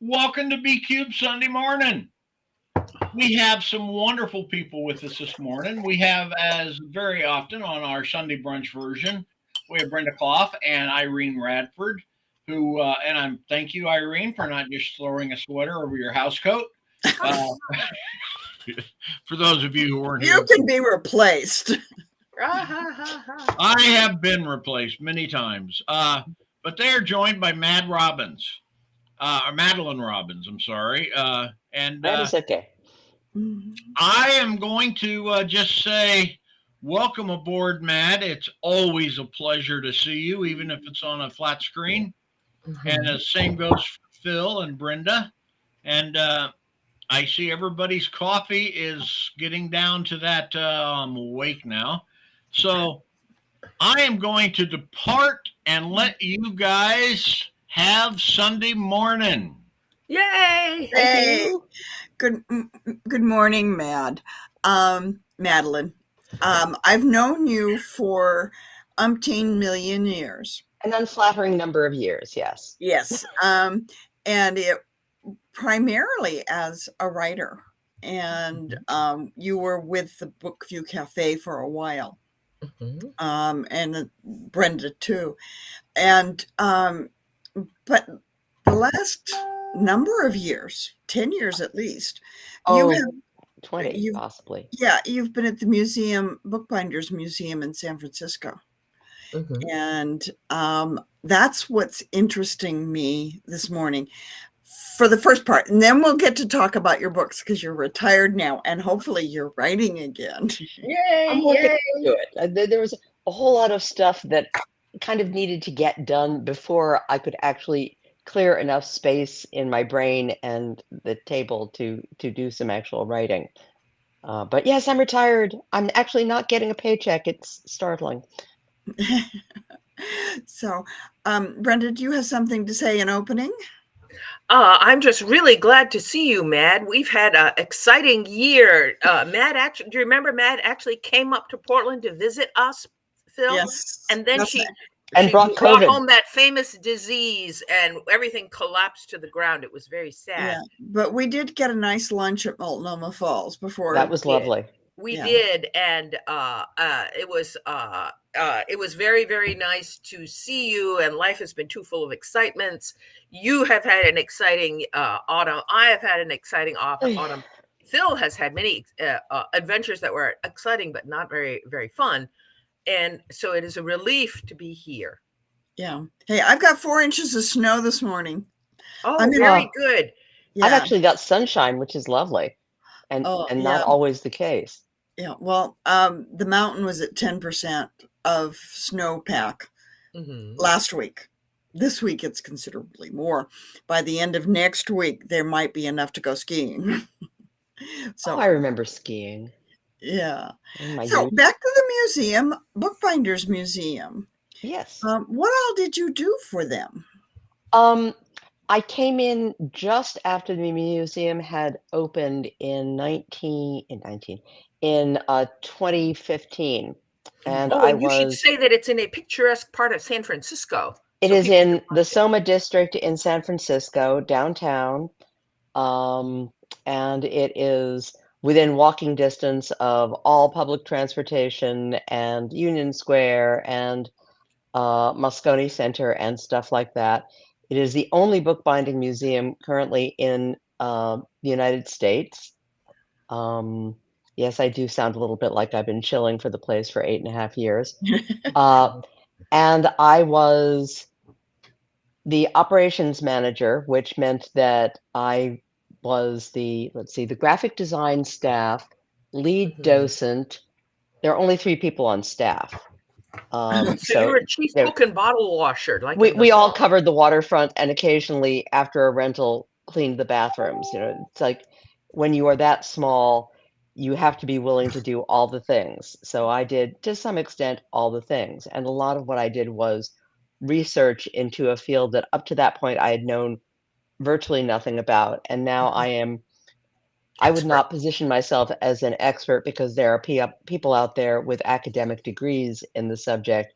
Welcome to Cubed Sunday morning. We have some wonderful people with us this morning. We have, as very often on our Sunday brunch version, we have Brenda Clough and Irene Radford, who, and I'm thank you, Irene, for not just throwing a sweater over your house coat. Uh, for those of you who weren't You here, can be replaced. I have been replaced many times. But they are joined by or Madelin Robbins, I'm sorry. And That is okay. I am going to just say, welcome aboard, Matt. It's always a pleasure to see you, even if it's on a flat screen. And the same goes for Phil and Brenda. And I see everybody's coffee is getting down to that. I'm awake now. So I am going to depart and let you guys have Sunday morning. Yay! Hey, good morning, Madeline. I've known you for umpteen million years. An unflattering number of years, yes. Yes, and it primarily as a writer, and you were with the Bookview Cafe for a while, and Brenda too, and but the last number of years, 10 years at least, you have 20 possibly. Yeah, you've been at the Bookbinders Museum in San Francisco. And that's what's interesting me this morning for the first part. And then we'll get to talk about your books because you're retired now and hopefully you're writing again. Yay! I'm looking into it. There was a whole lot of stuff that kind of needed to get done before I could actually clear enough space in my brain and the table to do some actual writing. But yes, I'm retired. I'm actually not getting a paycheck. It's startling. So, Brenda, do you have something to say in opening? I'm just really glad to see you, Mad. We've had an exciting year. Mad, do you remember Mad actually came up to Portland to visit us, Phil? Yes. And then she brought home that famous disease and everything collapsed to the ground. It was very sad. Yeah, but we did get a nice lunch at Multnomah Falls before. That was lovely. We did, and it was very, very nice to see you. And life has been too full of excitements. You have had an exciting autumn. I have had an exciting autumn. Phil has had many adventures that were exciting, but not very, very fun. And so it is a relief to be here. Yeah. Hey, I've got 4 inches of snow this morning. Oh, very good. Yeah. I've actually got sunshine, which is lovely, and not always the case. Yeah. Well, the mountain was at 10% of snowpack last week. This week, it's considerably more. By the end of next week, there might be enough to go skiing. So I remember skiing. Yeah. So back to the museum, Bookbinders Museum. Yes. What all did you do for them? I came in just after the museum had opened in 2015, and you should say that it's in a picturesque part of San Francisco. It is in the Soma district in San Francisco, downtown, and it is within walking distance of all public transportation and Union Square and Moscone Center and stuff like that. It is the only bookbinding museum currently in the United States. Yes, I do sound a little bit like I've been chilling for the place for 8.5 years. And I was the operations manager, which meant that I was the graphic design staff, lead docent. There are only 3 people on staff. So you were a chief book and bottle washer. Like we all covered the waterfront and occasionally after a rental cleaned the bathrooms. It's like when you are that small, you have to be willing to do all the things. So I did, to some extent, all the things. And a lot of what I did was research into a field that up to that point I had known virtually nothing about. And now I would not position myself as an expert because there are people out there with academic degrees in the subject,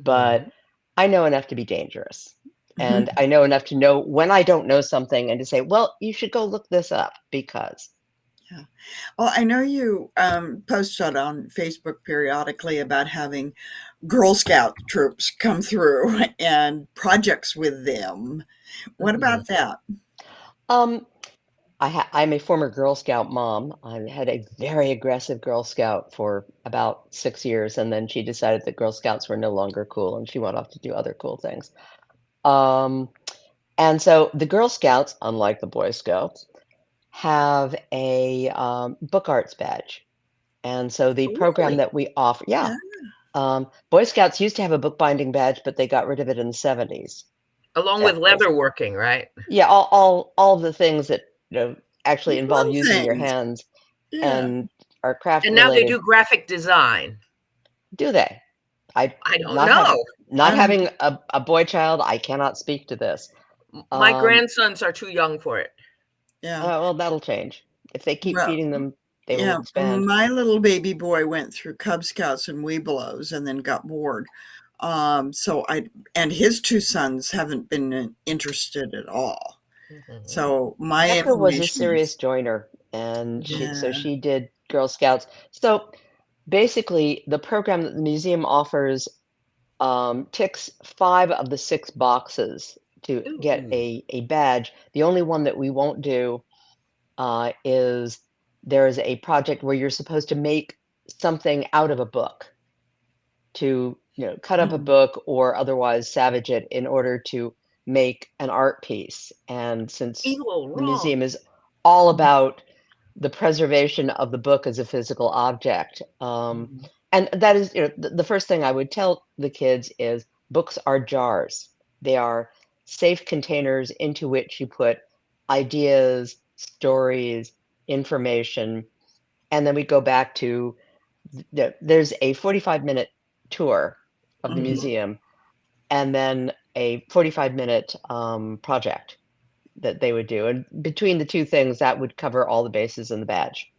but I know enough to be dangerous. And I know enough to know when I don't know something and to say, well, you should go look this up because. Yeah. Well, I know you post out on Facebook periodically about having Girl Scout troops come through and projects with them. What about that? Um, I'm a former Girl Scout mom. I had a very aggressive Girl Scout for about 6 years, and then she decided that Girl Scouts were no longer cool, and she went off to do other cool things. And so the Girl Scouts, unlike the Boy Scouts, have a book arts badge. And so the program Really? that we offer, yeah, Ah, Boy Scouts used to have a bookbinding badge, but they got rid of it in the 70s. Along with That was, leather working, right? yeah, all the things that actually involve fun using your things. hands Yeah. and are craft And now they related. do graphic design. Do they? I I don't not have know. not Um, having a boy child, I cannot speak to this. My Um, grandsons are too young for it. yeah. well, that'll change. If they keep Well, feeding them, they will yeah. expand. My little baby boy went through Cub Scouts and Webelos and then got bored. So and his two sons haven't been interested at all. So my Becca was a information serious is, joiner, and yeah. she did Girl Scouts. So basically, the program that the museum offers ticks 5 of the 6 boxes to get Ooh. a badge. The only one that we won't do is there is a project where you're supposed to make something out of a book to cut up a Mm, book or otherwise savage it in order to make an art piece. And since Evil the wrong. museum is all about the preservation of the book as a physical object, mhm. and that is the first thing I would tell the kids is books are jars. They are safe containers into which you put ideas, stories, information, and then we go back to there's a 45-minute tour of the Mhm. museum and then a 45-minute project that they would do. And between the two things, that would cover all the bases in the badge.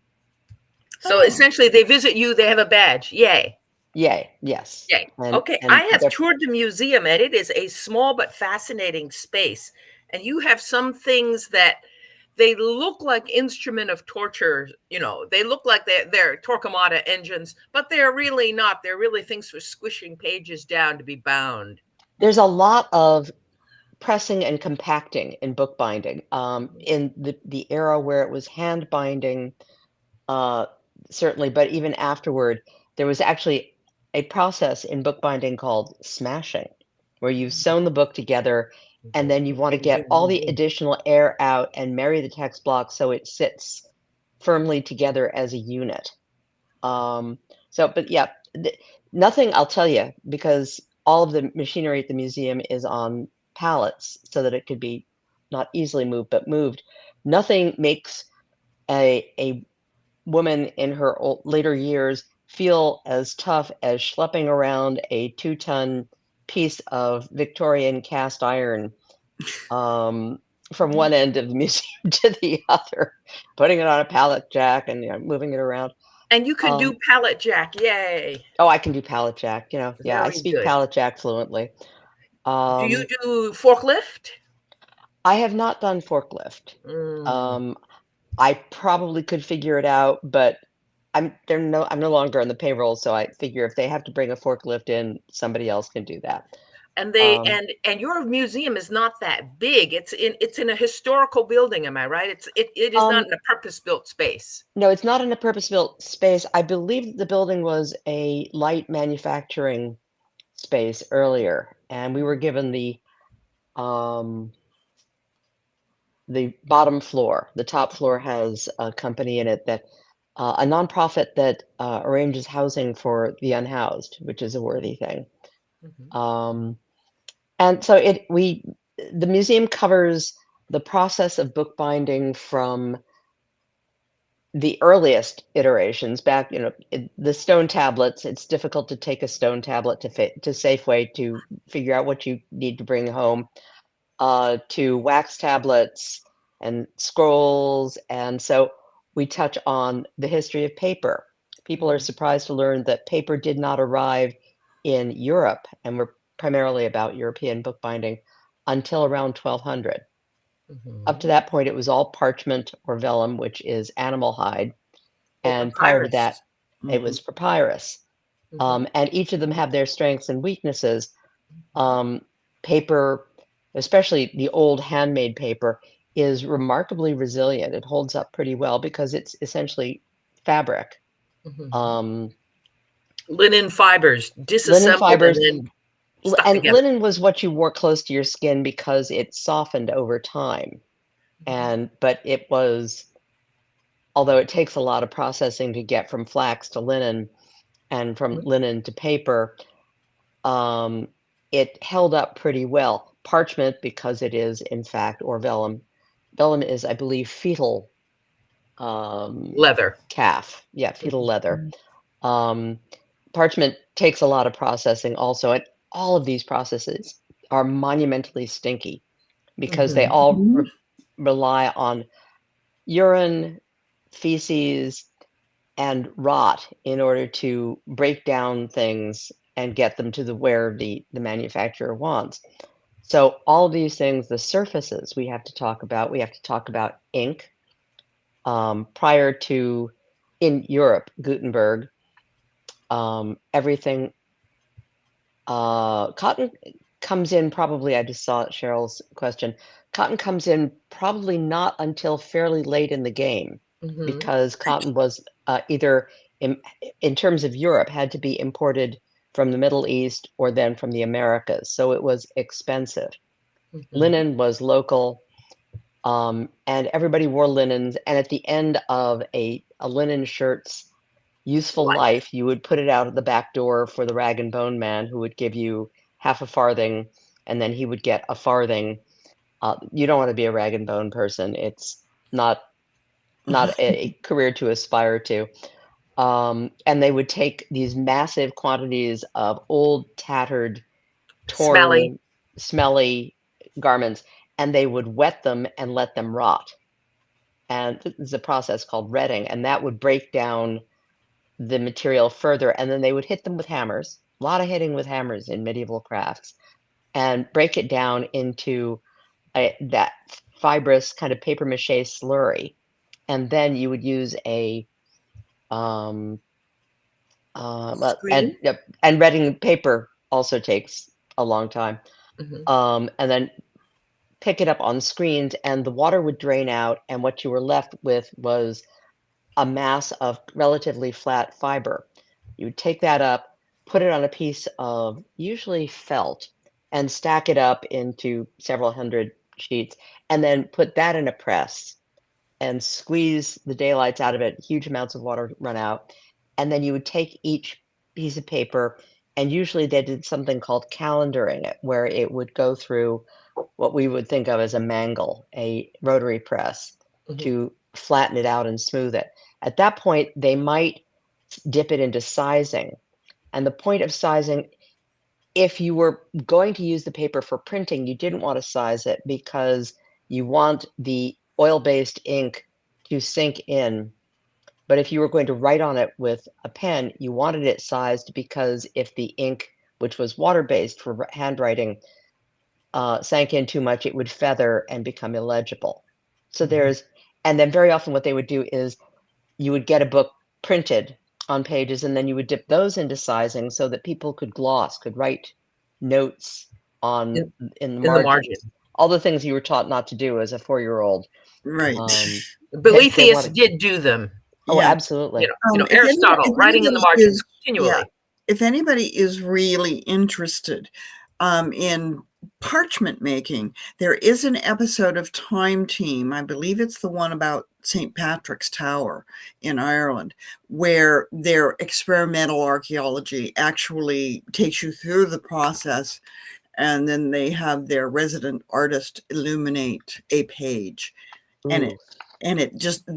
So Oh, essentially, they visit you, they have a badge. Yay. Yay, yes. Yay. And Okay. I and have toured the museum, and it is a small but fascinating space. And you have some things that they look like instrument of torture. They look like they're Torquemada engines, but they're really not. They're really things for squishing pages down to be bound. there's a lot of pressing and compacting in bookbinding. In the era where it was hand binding, uh, certainly, but even afterward, there was actually a process in bookbinding called smashing, where you've sewn the book together and then you want to get all the additional air out and marry the text block so it sits firmly together as a unit. But yeah, nothing I'll tell you because all of the machinery at the museum is on pallets so that it could be not easily moved, but moved. Nothing makes a woman in her later years feel as tough as schlepping around a 2-ton piece of Victorian cast iron from one end of the museum to the other, putting it on a pallet jack and moving it around. And you can do Um, pallet jack. Yay. oh, I can do pallet jack. Yeah, I Very speak good. pallet jack fluently. Do you Um, do forklift? I have not done forklift. Mm. Um, I probably could figure it out, but I'm no longer on the payroll, so I figure if they have to bring a forklift in, somebody else can do that. And they Um, and your museum is not that big. It's in a historical building, am I right? It is not um, in a purpose-built space. no, it's not in a purpose-built space. I believe the building was a light manufacturing space earlier, and we were given um, the bottom floor. The top floor has a company in it that a nonprofit that arranges housing for the unhoused, which is a worthy thing. Mhm. Um, and so the museum covers the process of bookbinding from the earliest iterations back, the stone tablets. It's difficult to take a stone tablet to Safeway to figure out what you need to bring home, to wax tablets and scrolls. And so we touch on the history of paper. People are Mhm. surprised to learn that paper did not arrive in Europe, and we're primarily about European bookbinding, until around 1200. Up to that point, it was all parchment or vellum, which is animal hide. And prior to that, it was papyrus. And each of them have their strengths and weaknesses. Paper, especially the old handmade paper, is remarkably resilient. It holds up pretty well because it's essentially fabric. Linen fibers, disassembled Linen fibers, and then stuck and together. linen was what you wore close to your skin because it softened over time. But it was, although it takes a lot of processing to get from flax to linen and from linen to paper, it held up pretty well. Parchment, because it is, in fact, or vellum. Vellum is, I believe, fetal Leather. calf. Yeah, fetal leather. Parchment takes a lot of processing also, and all of these processes are monumentally stinky because they all rely on urine, feces, and rot in order to break down things and get them to where the manufacturer wants. So all these things, the surfaces we have to talk about. We have to talk about ink. Prior to, in Europe, Gutenberg, everything, cotton comes in probably, I just saw Cheryl's question, cotton comes in probably not until fairly late in the game because cotton was either, in terms of Europe, had to be imported from the Middle East or then from the Americas. So it was expensive. Linen was local, and everybody wore linens. And at the end of a linen shirt's useful life, you would put it out of the back door for the rag and bone man, who would give you half a farthing, and then he would get a farthing. You don't want to be a rag and bone person. It's not a career to aspire to. And they would take these massive quantities of old, tattered, torn, smelly garments, and they would wet them and let them rot. And there's a process called retting, and that would break down the material further, and then they would hit them with hammers, a lot of hitting with hammers in medieval crafts, and break it down into that fibrous kind of paper mache slurry. And then you would use a and retting paper also takes a long time. And then pick it up on screens, and the water would drain out, and what you were left with was a mass of relatively flat fiber. You would take that up, put it on a piece of usually felt, and stack it up into several hundred sheets, and then put that in a press and squeeze the daylights out of it. Huge amounts of water run out. And then you would take each piece of paper, and usually they did something called calendaring it, where it would go through what we would think of as a mangle, a rotary press, to flatten it out and smooth it. At that point, they might dip it into sizing. And the point of sizing, if you were going to use the paper for printing, you didn't want to size it because you want the oil-based ink to sink in. But if you were going to write on it with a pen, you wanted it sized because if the ink, which was water-based for handwriting, sank in too much, it would feather and become illegible. So and then very often what they would do is you would get a book printed on pages, and then you would dip those into sizing so that people could gloss, could write notes in the margin. All the things you were taught not to do as a 4-year-old. Right. Boethius did do them. Oh, yeah. Absolutely. Aristotle, writing in the margin continually. Yeah, if anybody is really interested in parchment making, there is an episode of Time Team, I believe it's the one about St. Patrick's Tower in Ireland, where their experimental archaeology actually takes you through the process, and then they have their resident artist illuminate a page. And it just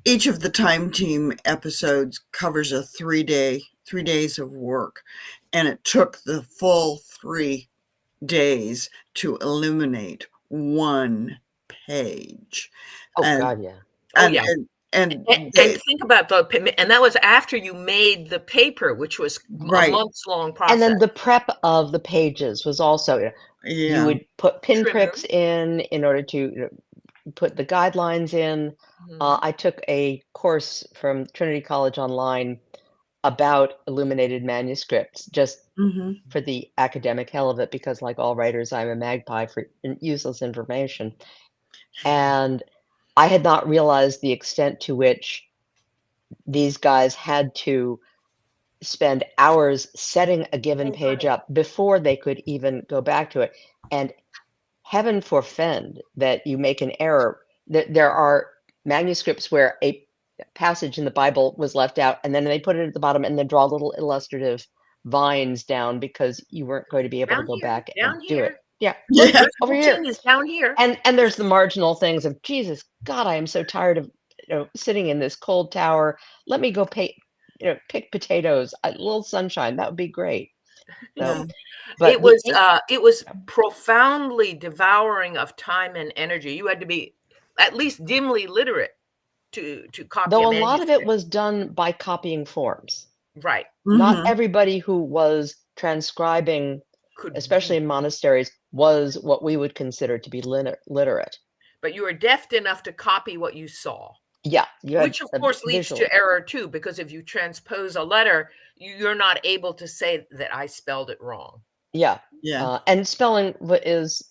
each of the Time Team episodes covers a 3 days of work, and it took the full 3 days to illuminate one page. God, yeah. and And they, think about and that was after you made the paper, which was a right. months-long And process. then the prep of the pages was also, you Yeah. would put Trim them. pinpricks in order to put the guidelines in. I took a course from Trinity College online about illuminated manuscripts, just Mhm. for the academic hell of it, because like all writers, I'm a magpie for useless information. And I had not realized the extent to which these guys had to spend hours setting a given page up before they could even go back to it. And heaven forfend that you make an error. There are manuscripts where a passage in the Bible was left out, and then they put it at the bottom and then draw little illustrative vines down because you weren't going to be able to Down go here, back and down do it. here. Yeah, Look, Yeah. verse over 14 here. is down here. And there's the marginal things of Jesus, God, I am so tired of sitting in this cold tower. Let me go pick potatoes. A little sunshine, that would be great. So, Yeah. but It was profoundly devouring of time and energy. You had to be at least dimly literate to copy though a a lot of it manuscript. was done by copying forms. Right. Not Mhm. everybody who was transcribing, Could especially in monasteries, was what we would consider to be literate. but you were deft enough to copy what you saw. Yeah, you had Which of course leads visual. to error too, because if you transpose a letter, you're not able to say that I spelled it wrong. Yeah, Yeah. and spelling is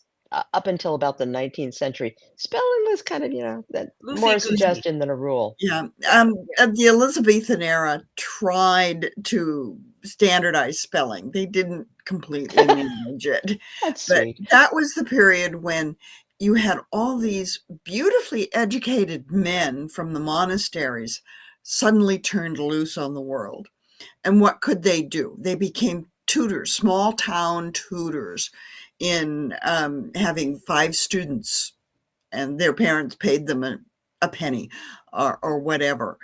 up until about the 19th century. Spelling was kind of that more a Loosey-goosey. suggestion than a rule. Yeah. Yeah. The Elizabethan era tried to standardize spelling. They didn't completely manage it. That's But sweet. that was the period when you had all these beautifully educated men from the monasteries suddenly turned loose on the world. And what could they do? They became tutors, small town tutors, in having 5 students, and their parents paid them a penny or whatever.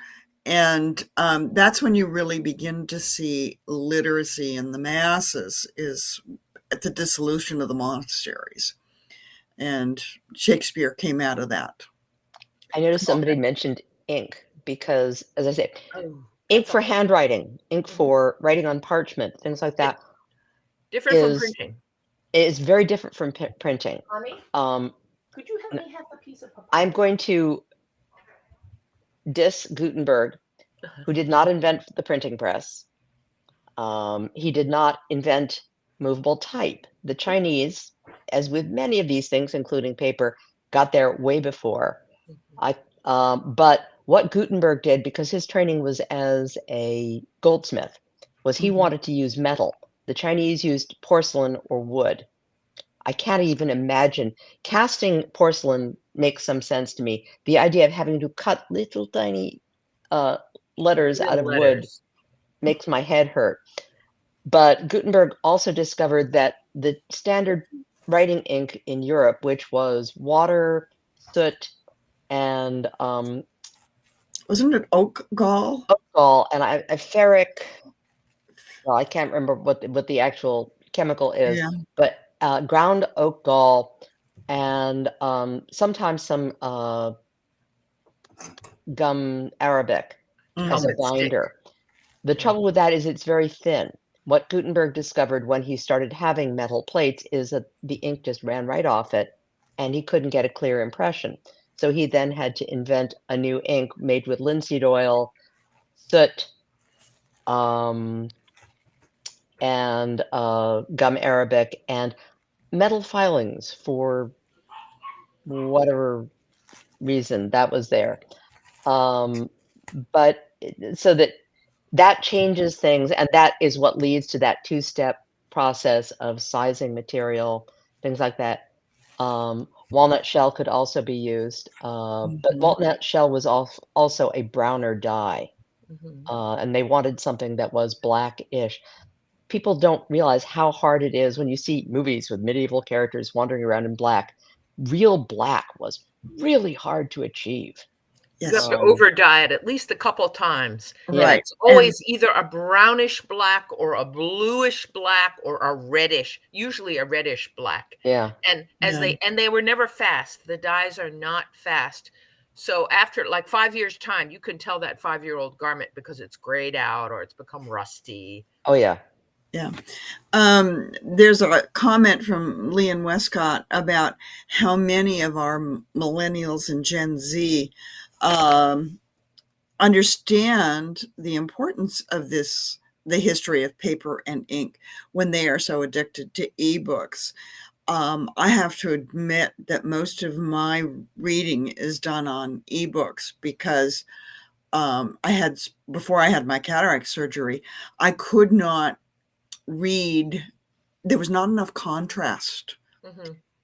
And that's when you really begin to see literacy in the masses, is at the dissolution of the monasteries. And Shakespeare came out of that. I noticed somebody mentioned ink because, as I say, Oh, ink that's for a whole handwriting, ink for writing on parchment, things like that different from is printing. very different from printing. Mommy, Um, could you help me have a piece of papaya? I'm going to diss Gutenberg, who did not invent the printing press. He did not invent movable type. The Chinese, as with many of these things, including paper, got there way before. But what Gutenberg did, because his training was as a goldsmith, was he Mhm. wanted to use metal. The Chinese used porcelain or wood. I can't even imagine. Casting porcelain makes some sense to me. The idea of having to cut little tiny letters out of wood Letters. makes my head hurt. But Gutenberg also discovered that the standard writing ink in Europe, which was water, soot, and Wasn't it oak gall? oak gall, and a ferric. Well, I can't remember what the actual chemical is, Yeah. but ground oak gall and sometimes some gum arabic as a Helmet stick. binder. The trouble with that is it's very thin. What Gutenberg discovered when he started having metal plates is that the ink just ran right off it, and he couldn't get a clear impression. So he then had to invent a new ink made with linseed oil, soot, and gum arabic, and metal filings for whatever reason that was there. But so that changes things, and that is what leads to that two-step process of sizing material, things like that. Walnut shell could also be used, but Mhm. walnut shell was also a browner dye, Mhm. and they wanted something that was blackish. People don't realize how hard it is when you see movies with medieval characters wandering around in black. Real black was really hard to achieve. You Yes. have to over dye it at least a couple times. Yeah. Right. It's always either a brownish black or a bluish black or a reddish, usually a reddish black. Yeah. And Yeah. they were never fast. The dyes are not fast. So after like 5 years time, you can tell that 5-year-old garment because it's grayed out or it's become rusty. Oh yeah. Yeah. There's a comment from Leon Westcott about how many of our millennials and Gen Z understand the importance of the history of paper and ink when they are so addicted to ebooks. I have to admit that most of my reading is done on ebooks because before I had my cataract surgery, I could not read. There was not enough contrast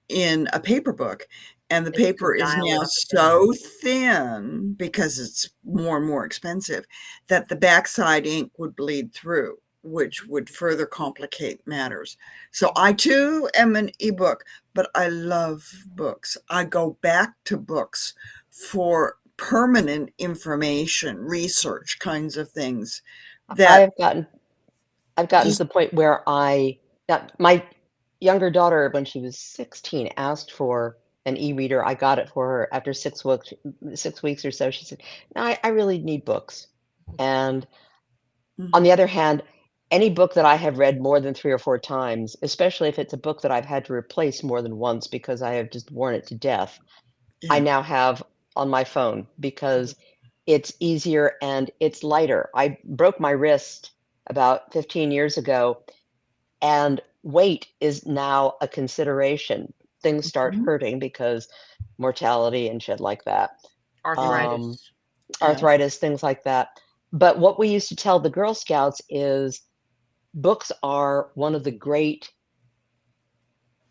in a paper book, and the paper is now so thin because it's more and more expensive that the backside ink would bleed through, which would further complicate matters. So I too am an ebook, but I love books. I go back to books for permanent information, research kinds of things that I've gotten to the point where my younger daughter, when she was 16, asked for an e-reader. I got it for her after 6 weeks or so. She said, "No, I really need books." And on the other hand, any book that I have read more than 3 or 4 times, especially if it's a book that I've had to replace more than once because I have just worn it to death, I now have on my phone because it's easier and it's lighter. I broke my wrist about 15 years ago, and weight is now a consideration. Things start hurting because mortality and shit like that. Arthritis, things like that. But what we used to tell the Girl Scouts is books are one of the great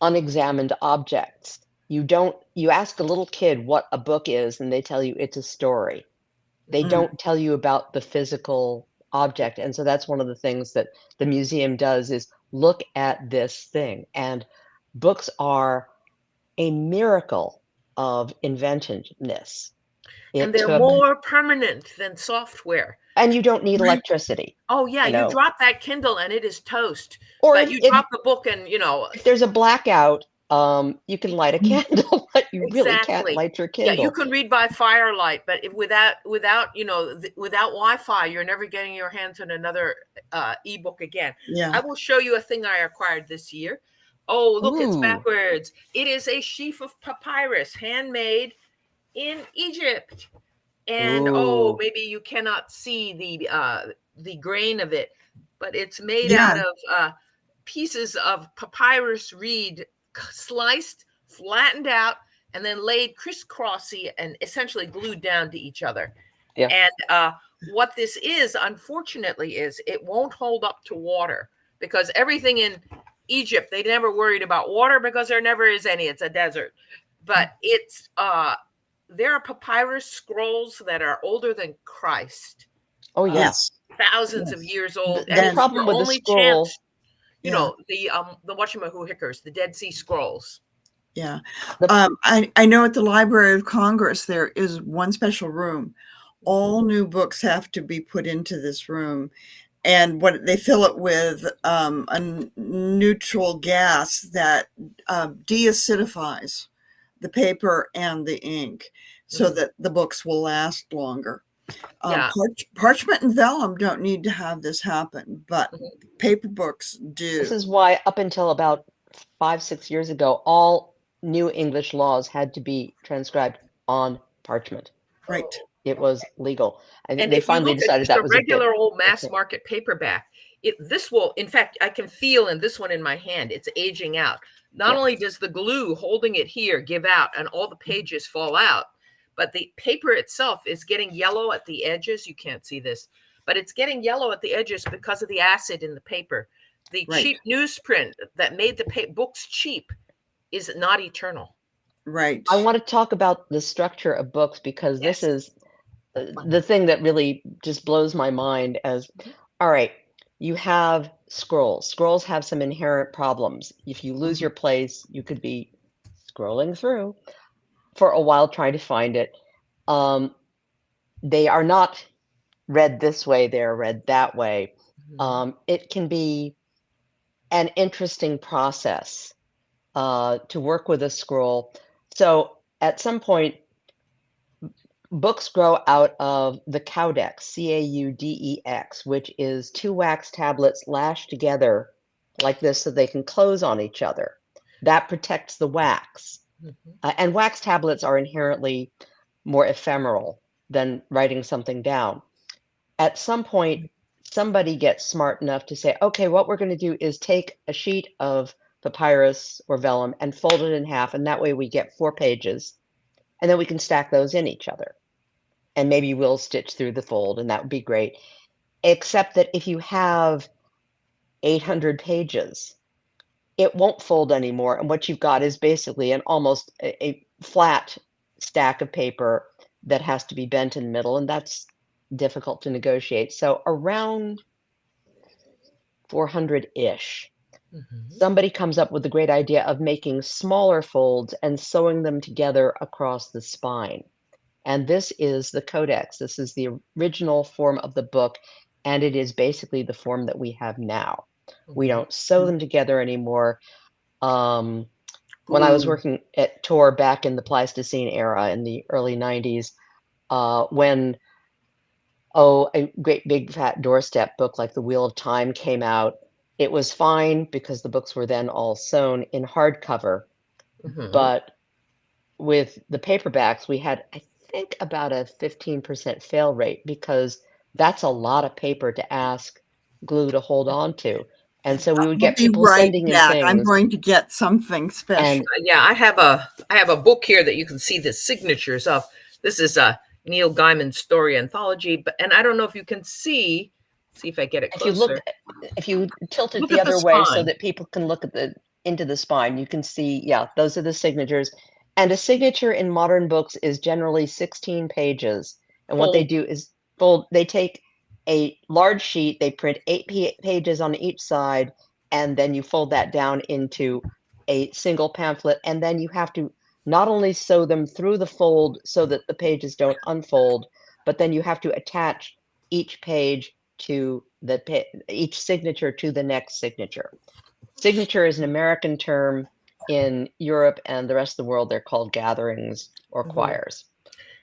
unexamined objects. You ask a little kid what a book is, and they tell you it's a story. They don't tell you about the physical object. And so that's one of the things that the museum does is look at this thing. And books are a miracle of inventiveness. And they're more permanent than software. And you don't need electricity. Oh yeah, you drop that Kindle and it is toast. Or but you drop the book and if there's a blackout, you can light a candle, but you really can't light your Kindle. Yeah, you can read by firelight, but without Wi-Fi, you're never getting your hands on another ebook again. Yeah. I will show you a thing I acquired this year. Oh, look, it's backwards. It is a sheaf of papyrus, handmade in Egypt. And maybe you cannot see the grain of it, but it's made out of pieces of papyrus reed, sliced, flattened out, and then laid crisscrossy and essentially glued down to each other. Yeah. And what this is, unfortunately, is it won't hold up to water because everything in Egypt, they never worried about water because there never is any. It's a desert. But it's there are papyrus scrolls that are older than Christ. Oh yes, thousands of years old. And the problem with the scroll, the whatchamahoo-hickers, the Dead Sea Scrolls. Yeah, I know at the Library of Congress there is one special room. All new books have to be put into this room, and what they fill it with a neutral gas that deacidifies the paper and the ink so that the books will last longer. Parchment and vellum don't need to have this happen, but paper books do. This is why up until about 5-6 years ago, all new English laws had to be transcribed on parchment. Right. It was legal. And they finally decided that was a regular old mass market paperback. This will, in fact, I can feel in this one in my hand, it's aging out. Not only does the glue holding it here give out and all the pages fall out, but the paper itself is getting yellow at the edges. You can't see this, but it's getting yellow at the edges because of the acid in the paper. The cheap newsprint that made the books cheap is not eternal. Right. I want to talk about the structure of books because this is the thing that really just blows my mind as, all right, you have scrolls. Scrolls have some inherent problems. If you lose your place, you could be scrolling through for a while trying to find it. They are not read this way, they're read that way. It can be an interesting process to work with a scroll. So at some point, books grow out of the Caudex, Caudex, which is 2 wax tablets lashed together like this so they can close on each other. That protects the wax. And wax tablets are inherently more ephemeral than writing something down. At some point, somebody gets smart enough to say, okay, what we're going to do is take a sheet of papyrus or vellum and fold it in half, and that way we get 4 pages, and then we can stack those in each other. And maybe we'll stitch through the fold, and that would be great. Except that if you have 800 pages, it won't fold anymore, and what you've got is basically an almost a flat stack of paper that has to be bent in the middle, and that's difficult to negotiate. So around 400-ish, somebody comes up with the great idea of making smaller folds and sewing them together across the spine. And this is the Codex. This is the original form of the book, and it is basically the form that we have now. We don't sew them together anymore. When I was working at Tor back in the Pleistocene era in the early 90s, when a great big fat doorstep book like The Wheel of Time came out, it was fine because the books were then all sewn in hardcover. But with the paperbacks, we had, I think, about a 15% fail rate because that's a lot of paper to ask glue to hold on to. And so we would get people sending in things. I'm going to get something special. And yeah, I have a book here that you can see the signatures of. This is Neil Gaiman's story anthology, and I don't know if you can see if I get it closer. If you tilt it the other way so that people can look at into the spine, you can see, yeah, those are the signatures. And a signature in modern books is generally 16 pages. And what they do is they take a large sheet, they print 8 pages on each side, and then you fold that down into a single pamphlet, and then you have to not only sew them through the fold so that the pages don't unfold, but then you have to attach each page to each signature to the next signature. Signature is an American term. In Europe and the rest of the world, they're called gatherings or choirs.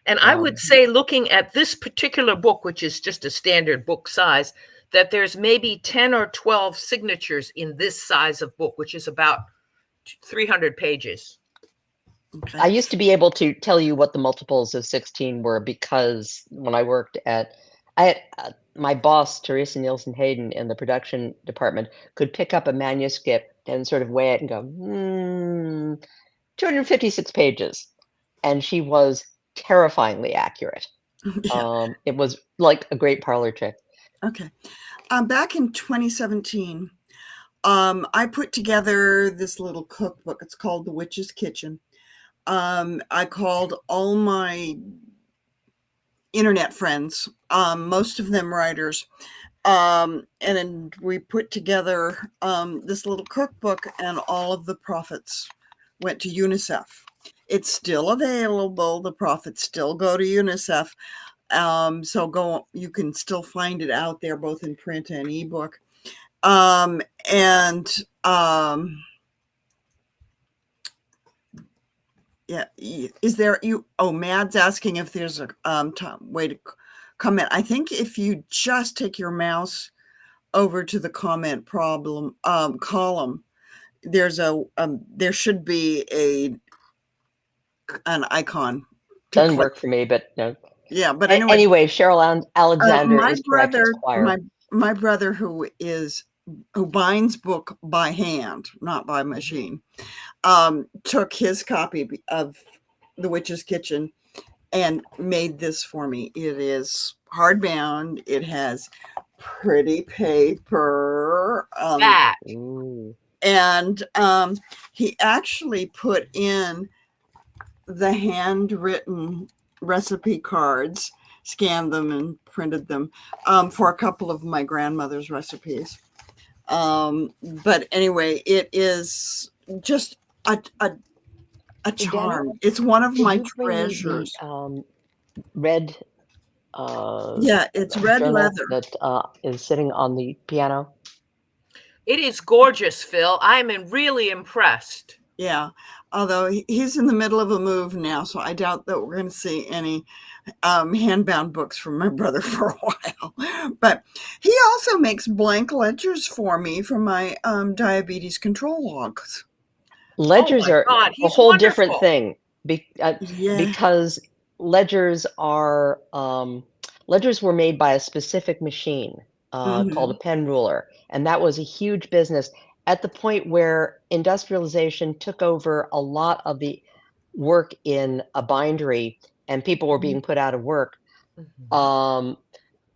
And I would say, looking at this particular book, which is just a standard book size, that there's maybe 10 or 12 signatures in this size of book, which is about 300 pages. Okay. I used to be able to tell you what the multiples of 16 were because when I worked I had my boss, Teresa Nielsen Hayden, in the production department, could pick up a manuscript and sort of weigh it and go, 256 pages. And she was terrifyingly accurate. Yeah. It was like a great parlor trick. Okay. Back in 2017, I put together this little cookbook. It's called The Witch's Kitchen. I called all my internet friends, most of them writers, and then we put together this little cookbook, and all of the profits went to UNICEF. It's still available. The profits still go to UNICEF. So you can still find it out there, both in print and ebook. Yeah, is there Mad's asking if there's a way to comment. I think if you just take your mouse over to the comment column, there's there should be an icon. Doesn't work for me, but no. Yeah, but anyway, Cheryl Alexander is correct. My brother, who binds book by hand, not by machine, took his copy of The Witch's Kitchen and made this for me. It is hardbound. It has pretty paper. And he actually put in the handwritten recipe cards, scanned them and printed them for a couple of my grandmother's recipes. But anyway, it is just a charm. It's one of my treasures. Red it's red leather that is sitting on the piano. It is gorgeous, Phil. I'm really impressed. Yeah. although he's in the middle of a move now, so I doubt that we're going to see any handbound books from my brother for a while. But he also makes blank ledgers for me for my diabetes control logs. Ledgers my are God, a he's whole different wonderful. thing Yeah. because ledgers are ledgers were made by a specific machine called a pen ruler, and that was a huge business at the point where industrialization took over a lot of the work in a bindery and people were being put out of work. Mhm.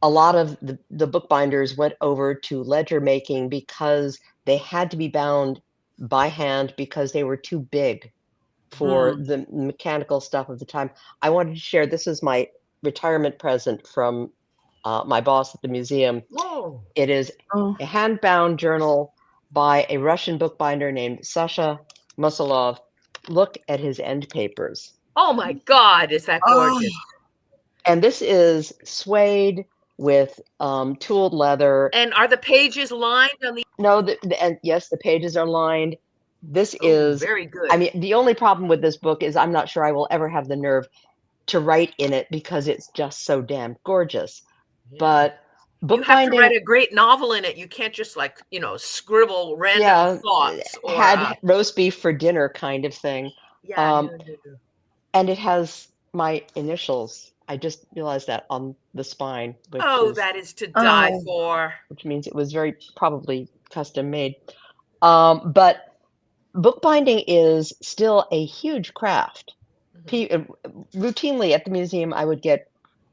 A lot of the bookbinders went over to ledger making because they had to be bound by hand because they were too big for the mechanical stuff of the time. I wanted to share, this is my retirement present from my boss at the museum. Whoa. It is Oh. a hand-bound journal by a Russian bookbinder named Sasha Musilov. Look at his end papers. Oh my God, is that gorgeous? And this is suede with tooled leather. And are the pages lined on the? No, and yes, the pages are lined. This Oh, is, very good. I mean, the only problem with this book is I'm not sure I will ever have the nerve to write in it because it's just so damn gorgeous. Yeah. But You have to bookbinding, write a great novel in it. You can't just like, scribble random thoughts or had roast beef for dinner kind of thing. yeah, no. And it has my initials. I just realized that on the spine, which Oh, is, that is to die Oh. for. which means it was very probably custom made. But bookbinding is still a huge craft. Routinely at the museum, I would get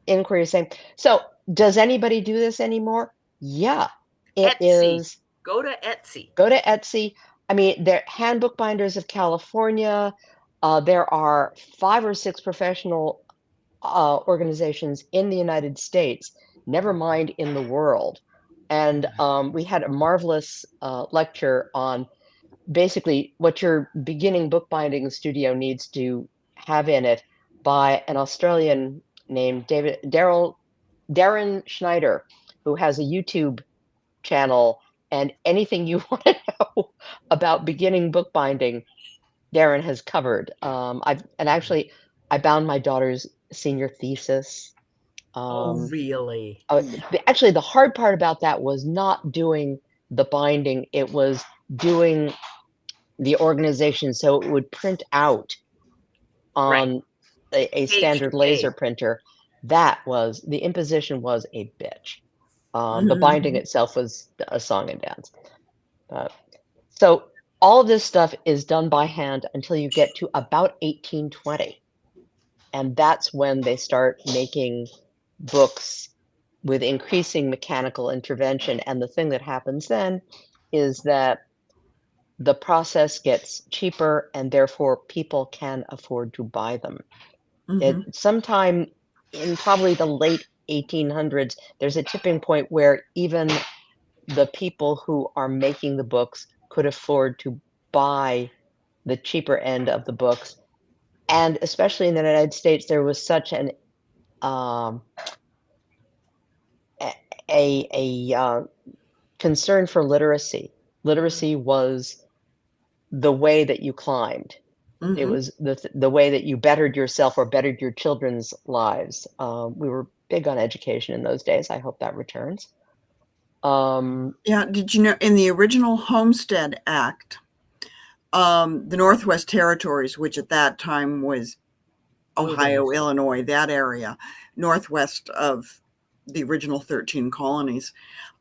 inquiries saying, "So, does anybody do this anymore?" Yeah, it Etsy. is. Go to Etsy. Go to Etsy. I mean, they're Hand Bookbinders of California. There are 5 or 6 professional organizations in the United States, never mind in the world. And we had a marvelous lecture on basically what your beginning bookbinding studio needs to have in it by an Australian named Darren Schneider, who has a YouTube channel, and anything you want to know about beginning bookbinding, Darren has covered. Actually I bound my daughter's senior thesis. Oh, really? Actually, the hard part about that was not doing the binding; it was doing the organization so it would print out Right. on a Page to standard laser page. printer. That was the imposition was a bitch. The binding itself was a song and dance. So all of this stuff is done by hand until you get to about 1820. And that's when they start making books with increasing mechanical intervention. And the thing that happens then is that the process gets cheaper and therefore people can afford to buy them. Sometime in probably the late 1800s, there's a tipping point where even the people who are making the books could afford to buy the cheaper end of the books. And especially in the United States, there was such an concern for literacy. Literacy was the way that you climbed. It was the way that you bettered yourself or bettered your children's lives. We were big on education in those days. I hope that returns. Yeah, did you know in the original Homestead Act, the Northwest Territories, which at that time was Ohio, Illinois, that area, northwest of the original 13 colonies,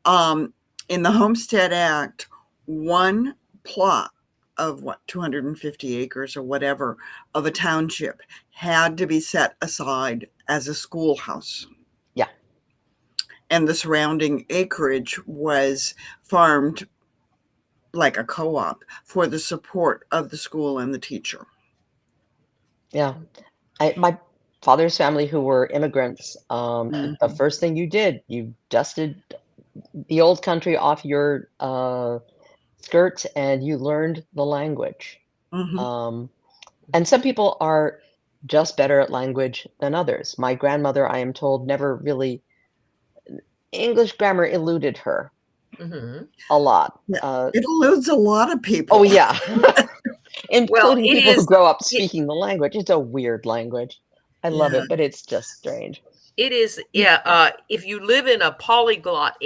in the Homestead Act, one plot of 250 acres or whatever of a township had to be set aside as a schoolhouse. Yeah. And the surrounding acreage was farmed like a co-op for the support of the school and the teacher. Yeah. My father's family, who were immigrants, the first thing you did, you dusted the old country off your skirts and you learned the language. And some people are just better at language than others. My grandmother, I am told, never really, English grammar eluded her a lot. It eludes a lot of people. Oh, yeah. Well, including it people who is. grow up It, speaking the language. It's a weird language. I love Yeah. it, but it's just strange. it is. Yeah. If you live in a polyglot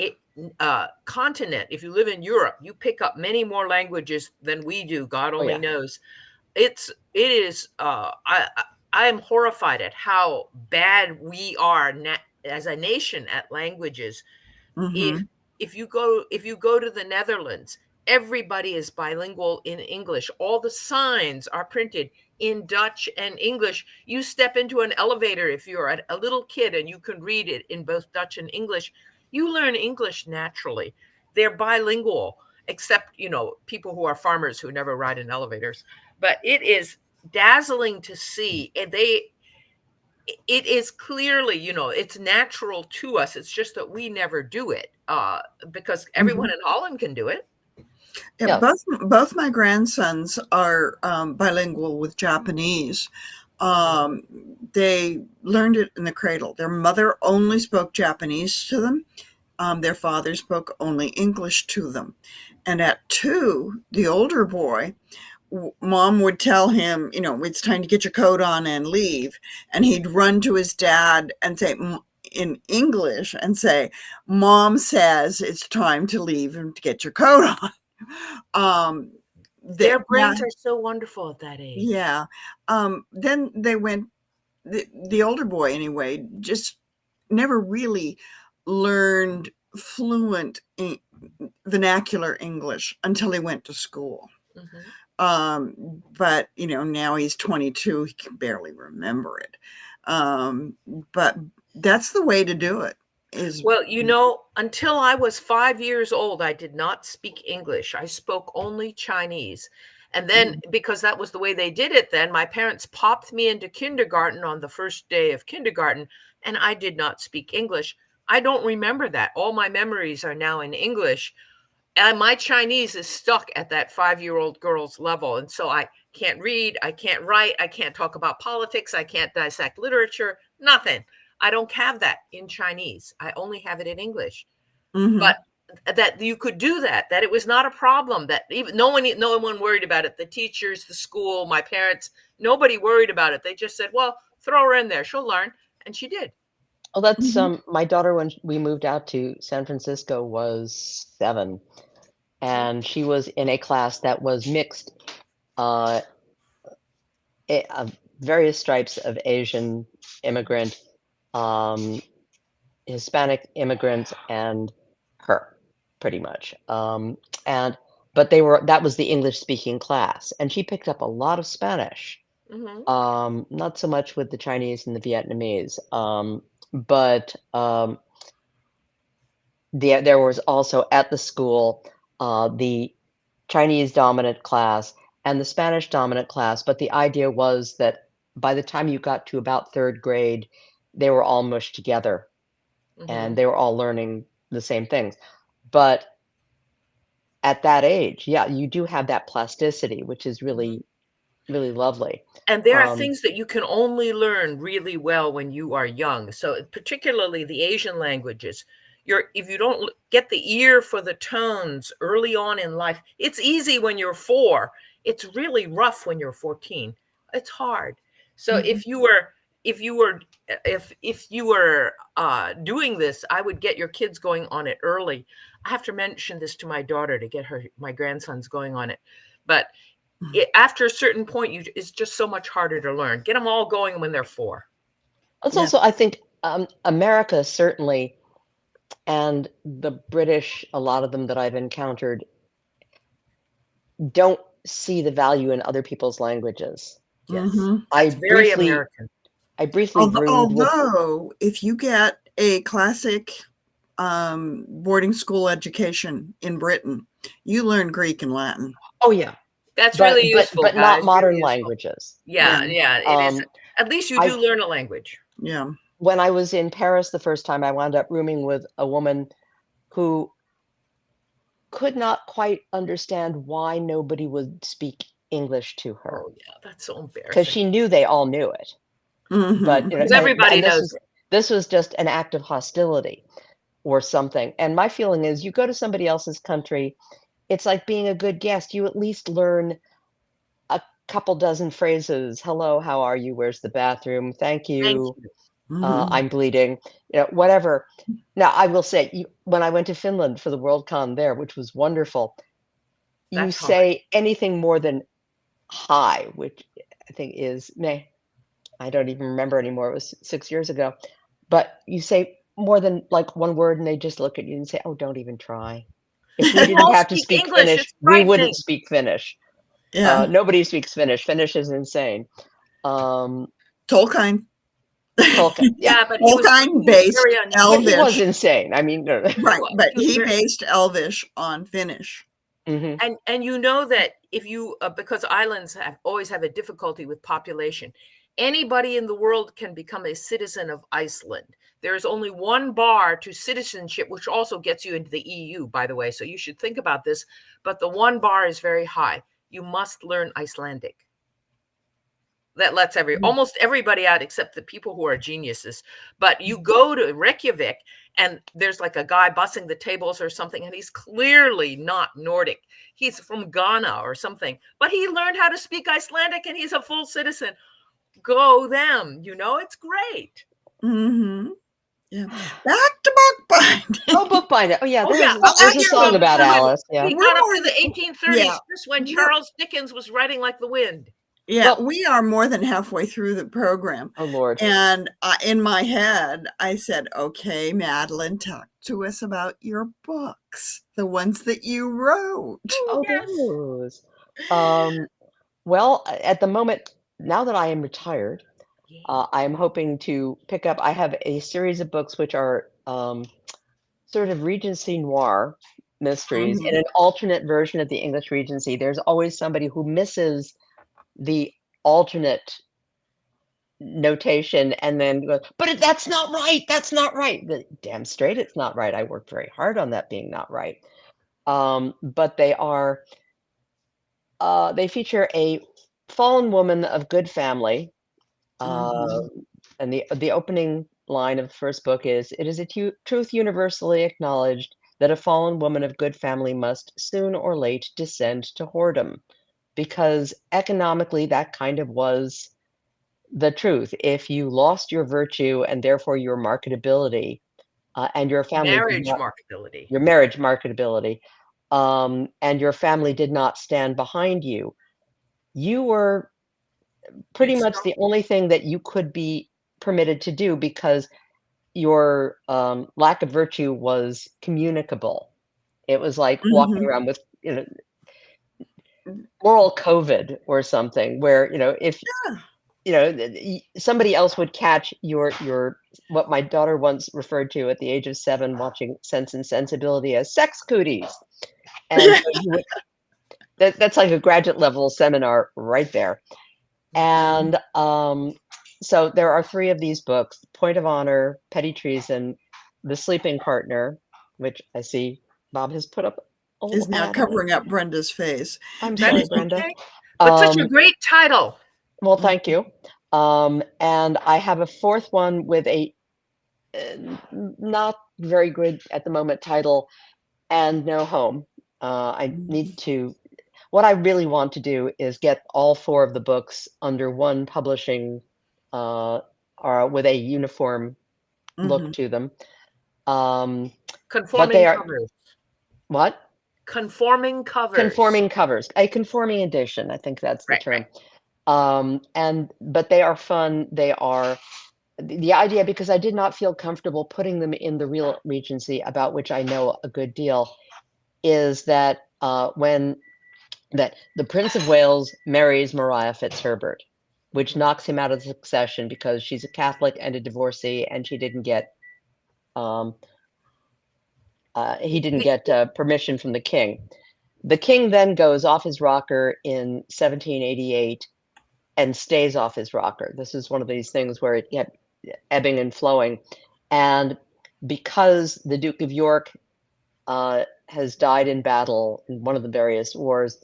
continent, if you live in Europe, you pick up many more languages than we do. God Oh only yeah. knows. It is. I am horrified at how bad we are as a nation at languages. if Mm-hmm. if you go to the Netherlands, everybody is bilingual in English. All the signs are printed in Dutch and English. You step into an elevator if you're a little kid and you can read it in both Dutch and English. You learn English naturally. They're bilingual, except people who are farmers who never ride in elevators. But it is dazzling to see, and it is clearly, it's natural to us. It's just that we never do it because everyone Mm-hmm. in Holland can do it. Yeah, Yeah. both my grandsons are bilingual with Japanese. Um, they learned it in the cradle. Their mother only spoke Japanese to them. Their father spoke only English to them. And at 2, the older boy, mom would tell him, it's time to get your coat on and leave. And he'd run to his dad and say, in English, and say, Mom says it's time to leave and to get your coat on. Their Now, brains are so wonderful at that age. yeah. Then they went, the older boy anyway, just never really learned fluent vernacular English until he went to school. But now he's 22, he can barely remember it. But that's the way to do it. Well, until I was 5 years old, I did not speak English. I spoke only Chinese. And then, because that was the way they did it then, my parents popped me into kindergarten on the first day of kindergarten, and I did not speak English. I don't remember that. All my memories are now in English. And my Chinese is stuck at that 5-year-old girl's level. And so I can't read, I can't write, I can't talk about politics, I can't dissect literature, nothing. I don't have that in Chinese. I only have it in English. Mm-hmm. But that you could do that it was not a problem, that even no one worried about it. The teachers, the school, my parents, nobody worried about it. They just said, well, throw her in there, she'll learn. And she did. Well, that's Mm-hmm. my daughter when we moved out to San Francisco was 7, and she was in a class that was mixed, of various stripes of Asian immigrant, Hispanic immigrants, and her, pretty much. But that was the English speaking class, and she picked up a lot of Spanish. Not so much with the Chinese and the Vietnamese, but there was also at the school the Chinese dominant class and the Spanish dominant class. But the idea was that by the time you got to about 3rd grade, they were all mushed together and they were all learning the same things. But at that age, yeah, you do have that plasticity, which is really, really lovely. And there are things that you can only learn really well when you are young. So particularly the Asian languages, if you don't get the ear for the tones early on in life, it's easy when you're 4. It's really rough when you're 14. It's hard. So if you were doing this, I would get your kids going on it early. I have to mention this to my daughter to get my grandsons going on it. But after a certain point, it's just so much harder to learn. Get them all going when they're 4. It's also, I think, America certainly, and the British, a lot of them that I've encountered, don't see the value in other people's languages. Yes, I very American. I briefly roomed with. Although, if you get a classic boarding school education in Britain, you learn Greek and Latin. Oh yeah, that's really useful, but guys. not modern really languages. Yeah, it is. At least you do learn a language. Yeah. When I was in Paris the first time, I wound up rooming with a woman who could not quite understand why nobody would speak English to her. Oh yeah, that's so embarrassing. Because she knew they all knew it. But because everybody knows. This was just an act of hostility or something. And my feeling is, you go to somebody else's country, it's like being a good guest. You at least learn a couple dozen phrases. Hello, how are you? Where's the bathroom? Thank Thank you. you. Mhm. I'm bleeding. Whatever. Now, I will say, when I went to Finland for the Worldcon there, which was wonderful, you That's hard. say anything more than hi, which I think is I don't even remember anymore. It was 6 years ago. But you say more than like one word, and they just look at you and say, "Oh, don't even try." If we You didn't all have to speak speak English. Finnish, It's we wouldn't frightening. speak Finnish. Yeah. Nobody speaks Finnish. Finnish is insane. Tolkien. Tolkien, yeah. Yeah, but he was Tolkien very based unusual. But he was Elvish. insane. I mean, Right, He was. but He was he very, based Elvish on Finnish. mhm. and you know that if you because islands always have a difficulty with population, anybody in the world can become a citizen of Iceland. There is only one bar to citizenship, which also gets you into the EU, by the way, so you should think about this. But the one bar is very high. You must learn Icelandic. That lets almost everybody out except the people who are geniuses. But you go to Reykjavik and there's like a guy bussing the tables or something, and he's clearly not Nordic. He's from Ghana or something, but he learned how to speak Icelandic and he's a full citizen. Go them, it's great. Mm-hmm. Yeah. Back to bookbinding. Oh, bookbinder. Oh, yeah. Oh yeah, There's a song actually, about Alice. Yeah. we we're got up more to the than 1830s, yeah. just when We're- Charles Dickens was writing like the wind. Yeah, Well- we are more than halfway through the program. Oh, Lord. And in my head, I said, okay, Madeline, talk to us about your books, the ones that you wrote. Oh, yes. those. Well, at the moment, now that I am retired, Yeah. I am hoping to pick up. I have a series of books which are sort of Regency noir mysteries in Mhm. an alternate version of the English Regency. There's always somebody who misses the alternate notation and then goes, but that's not right. That's not right. Damn straight, it's not right. I worked very hard on that being not right. But they feature a fallen woman of good family. Mhm. And the opening line of the first book is, "It is a truth universally acknowledged that a fallen woman of good family must soon or late descend to whoredom," because economically that kind of was the truth. If you lost your virtue and therefore your marketability, and your family did Marriage not, marketability. your marriage marketability, and your family did not stand behind you, you were pretty You'd much stop. the only thing that you could be permitted to do because your lack of virtue was communicable. It was like walking Mhm. around with, moral COVID or something where, if Yeah. somebody else would catch your what my daughter once referred to at the age of 7 watching Sense and Sensibility as sex cooties. And so you would, that's like a graduate level seminar right there. And so there are 3 of these books: Point of Honor, Petty Treason, The Sleeping Partner, which I see Bob has put up a Is little now ad on it. covering up Brenda's face. I'm That sorry, is Brenda. okay. But such a Um, great title. well, thank you. And I have a 4th one with a not very good at the moment title, And No Home. I need to. What I really want to do is get all 4 of the books under one publishing, or with a uniform look Mhm. to them. But Conforming they are covers. what? Conforming covers. Conforming covers, a conforming edition. I think that's the Right, term. But they are fun. They are the idea, because I did not feel comfortable putting them in the real Regency, about which I know a good deal, is that when that the Prince of Wales marries Maria Fitzherbert, which knocks him out of the succession because she's a Catholic and a divorcee, and he didn't get permission from the king. The king then goes off his rocker in 1788 and stays off his rocker. This is one of these things where it kept ebbing and flowing, and because the Duke of York has died in battle in one of the various wars,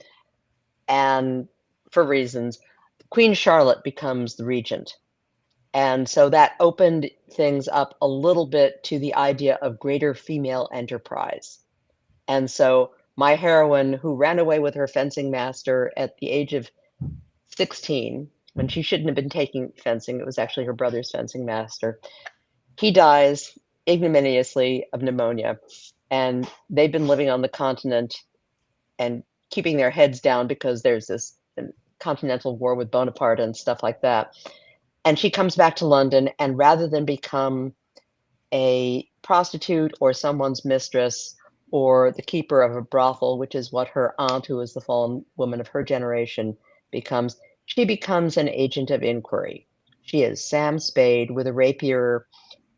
and for reasons, Queen Charlotte becomes the regent. And so that opened things up a little bit to the idea of greater female enterprise. And so my heroine, who ran away with her fencing master at the age of 16, when she shouldn't have been taking fencing. It was actually her brother's fencing master. He dies ignominiously of pneumonia, and they've been living on the continent and keeping their heads down because there's this continental war with Bonaparte and stuff like that. And she comes back to London, and rather than become a prostitute or someone's mistress or the keeper of a brothel, which is what her aunt, who is the fallen woman of her generation, becomes, she becomes an agent of inquiry. She is Sam Spade with a rapier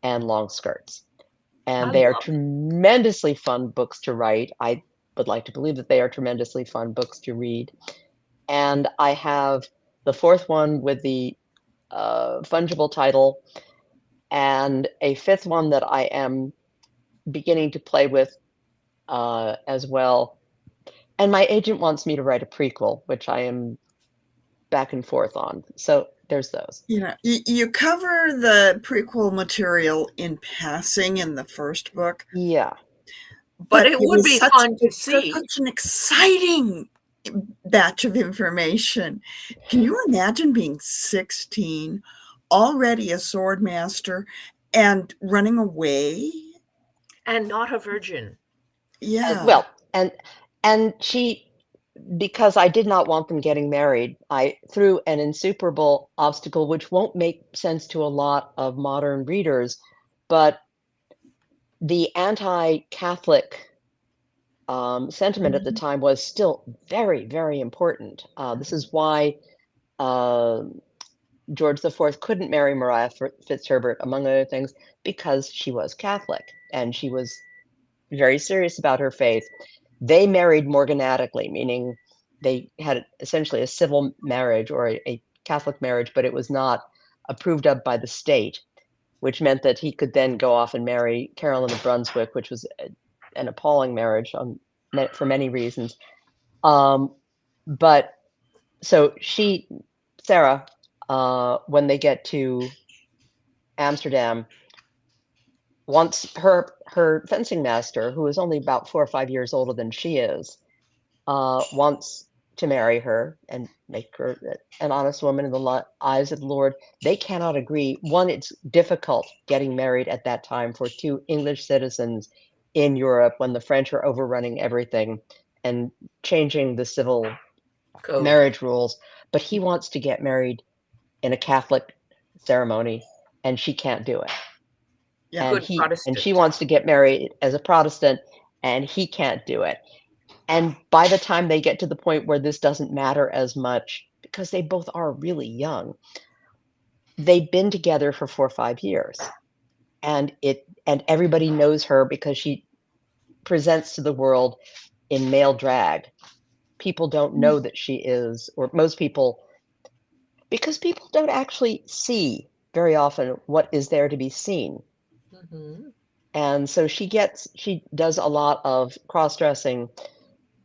and long skirts. And they are tremendously fun books to write. I would like to believe that they are tremendously fun books to read. And I have the fourth one with the fungible title, and a fifth one that I am beginning to play with as well. And my agent wants me to write a prequel, which I am back and forth on. So there's those. Yeah, you cover the prequel material in passing in the first book. Yeah. But it would be fun to see. Such an exciting batch of information. Can you imagine being 16, already a sword master, and running away? And not a virgin. Yeah. Well, and she, because I did not want them getting married, I threw an insuperable obstacle, which won't make sense to a lot of modern readers, but the anti-Catholic sentiment at the time was still very, very important. This is why George IV couldn't marry Maria Fitzherbert, among other things, because she was Catholic and she was very serious about her faith. They married morganatically, meaning they had essentially a civil marriage or a Catholic marriage, but it was not approved of by the state, which meant that he could then go off and marry Caroline of Brunswick, which was an appalling marriage for many reasons. But so Sarah, when they get to Amsterdam, wants her fencing master, who is only about 4 or 5 years older than she is, wants to marry her and make her an honest woman in the eyes of the Lord. They cannot agree. One, it's difficult getting married at that time for two English citizens in Europe when the French are overrunning everything and changing the civil marriage rules. But he wants to get married in a Catholic ceremony, and she can't do it. Yeah, and she wants to get married as a Protestant, and he can't do it. And by the time they get to the point where this doesn't matter as much, because they both are really young, they've been together for 4 or 5 years, and everybody knows her because she presents to the world in male drag. People don't know that she is, or most people, because people don't actually see very often what is there to be seen. Mm-hmm. And so she does a lot of cross-dressing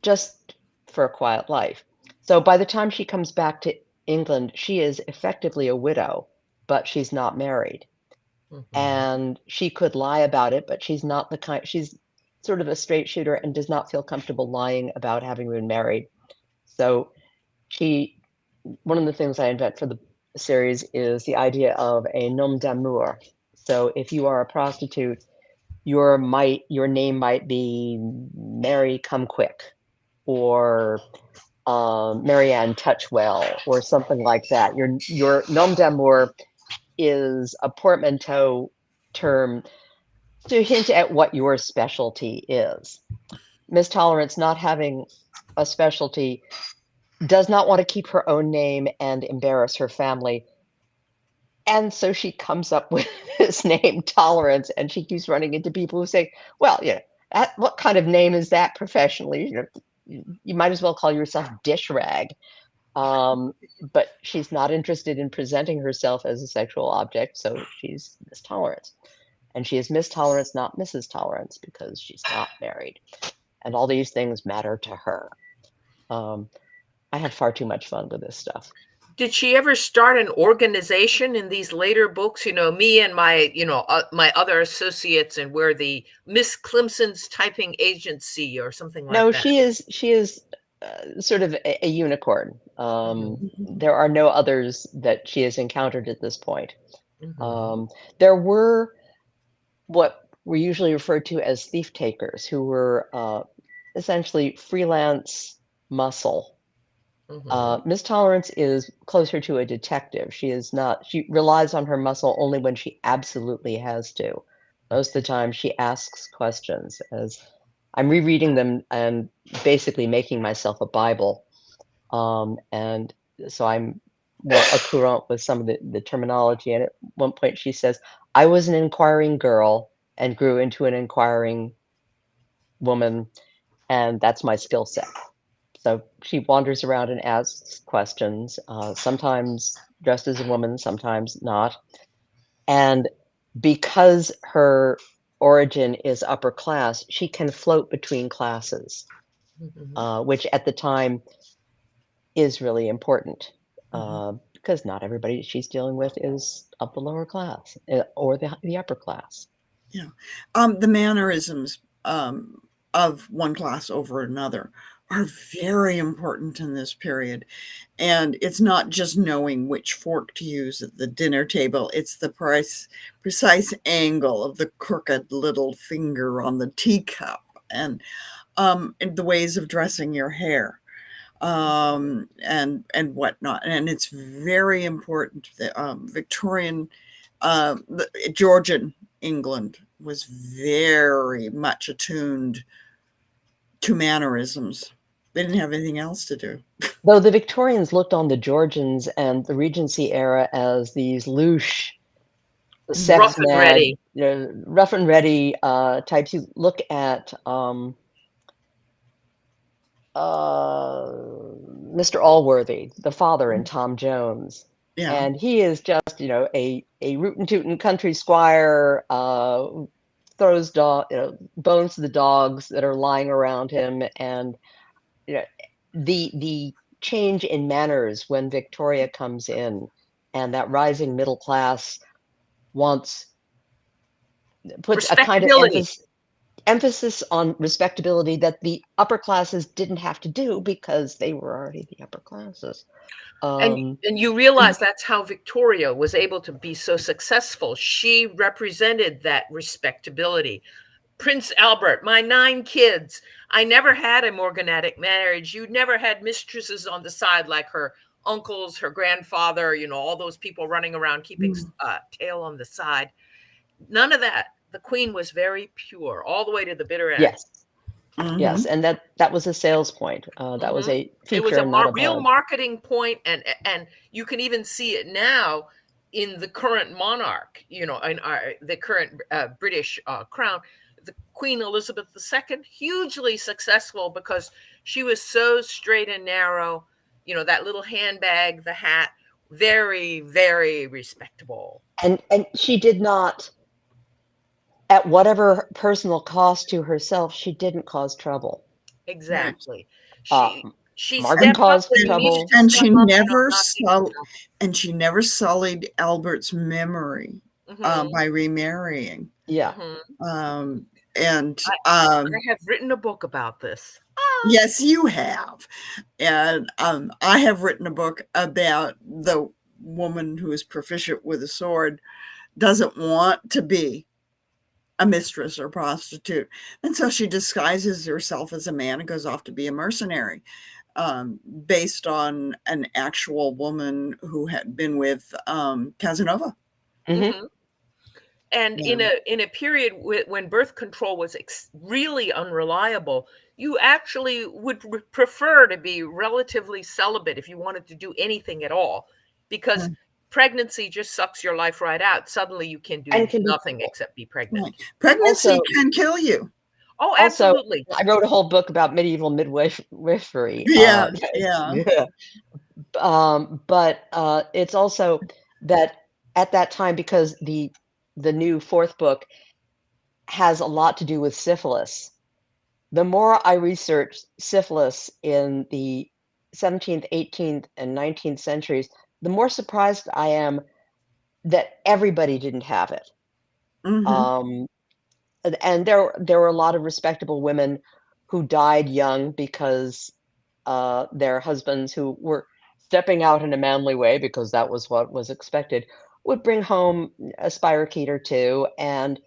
just for a quiet life. So by the time she comes back to England, she is effectively a widow, but she's not married. Mm-hmm. And she could lie about it, but she's not she's sort of a straight shooter and does not feel comfortable lying about having been married. So one of the things I invent for the series is the idea of a nom d'amour. So if you are a prostitute, your name might be Mary Come Quick, or Marianne Touchwell, or something like that. Your nom d'amour is a portmanteau term to hint at what your specialty is. Miss Tolerance, not having a specialty, does not want to keep her own name and embarrass her family. And so she comes up with this name, Tolerance, and she keeps running into people who say, well, what kind of name is that professionally? You might as well call yourself Dish Rag. But she's not interested in presenting herself as a sexual object, so she's Miss Tolerance. And she is Miss Tolerance, not Mrs. Tolerance, because she's not married. And all these things matter to her. I had far too much fun with this stuff. Did she ever start an organization in these later books? Me and my, my other associates, and we're the Miss Clemson's typing agency or something like that. No, she is sort of a unicorn. There are no others that she has encountered at this point. Mhm. There were what were usually referred to as thief takers, who were essentially freelance muscle. Mhm. Miss Tolerance is closer to a detective. She is not, she relies on her muscle only when she absolutely has to. Most of the time, she asks questions. As I'm rereading them and basically making myself a Bible. And so I'm more au courant with some of the terminology. And at one point, she says, I was an inquiring girl and grew into an inquiring woman, and that's my skill set. So she wanders around and asks questions, sometimes dressed as a woman, sometimes not. And because her origin is upper class, she can float between classes, Mhm. which at the time is really important, Mhm. because not everybody she's dealing with is of the lower class or the upper class. Yeah. The mannerisms of one class over another are very important in this period. And it's not just knowing which fork to use at the dinner table, it's the precise angle of the crooked little finger on the teacup, and the ways of dressing your hair, and whatnot. And it's very important that Victorian, Georgian England was very much attuned to mannerisms. They didn't have anything else to do. Though the Victorians looked on the Georgians and the Regency era as these louche, sex Rough and mad, ready. rough and ready types. You look at Mr. Allworthy, the father in Tom Jones, Yeah. and he is just a rootin' tootin' country squire, throws bones to the dogs that are lying around him, and you know the change in manners when Victoria comes in, and that rising middle class wants puts a kind of Respectability. emphasis on respectability that the upper classes didn't have to do because they were already the upper classes. And Um, and you realize that's how Victoria was able to be so successful. She represented that respectability. Prince Albert, my 9 kids. I never had a morganatic marriage. You never had mistresses on the side like her uncles, her grandfather, all those people running around keeping Mm. tail on the side. None of that. The queen was very pure all the way to the bitter end. yes, Mhm. yes, and that was a sales point. That was Mhm. a It was feature a and not a real bug. marketing point, and you can even see it now in the current monarch, in the current British crown, the Queen Elizabeth II, hugely successful because she was so straight and narrow. That little handbag, the hat, very, very respectable. And she did not, at whatever personal cost to herself, she didn't cause trouble. Right. Exactly. Uh, She Margaret stepped up caused when you And needed trouble. to and step she up, never not taking stuff. she never sullied Albert's memory Mhm. by remarrying. Yeah. Mhm. Um, and I have written a book about this. Yes, you have. And I have written a book about the woman who is proficient with a sword, doesn't want to be a mistress or prostitute. And so she disguises herself as a man and goes off to be a mercenary, based on an actual woman who had been with Casanova. Hmm. Mhm. And Yeah. in a period when birth control was really unreliable, you actually would prefer to be relatively celibate if you wanted to do anything at all, because Mm. pregnancy just sucks your life right out. Suddenly you can And do can be nothing except be pregnant. Right. Pregnancy also can kill you. Oh, also absolutely. I wrote a whole book about medieval midwifery. Yeah, yeah. Yeah. But it's also that at that time, because the new fourth book has a lot to do with syphilis. The more I research syphilis in the 17th, 18th, and 19th centuries, the more surprised I am that everybody didn't have it. Mhm. Um, and there were a lot of respectable women who died young because their husbands, who were stepping out in a manly way, because that was what was expected, would bring home a spirochete or two, and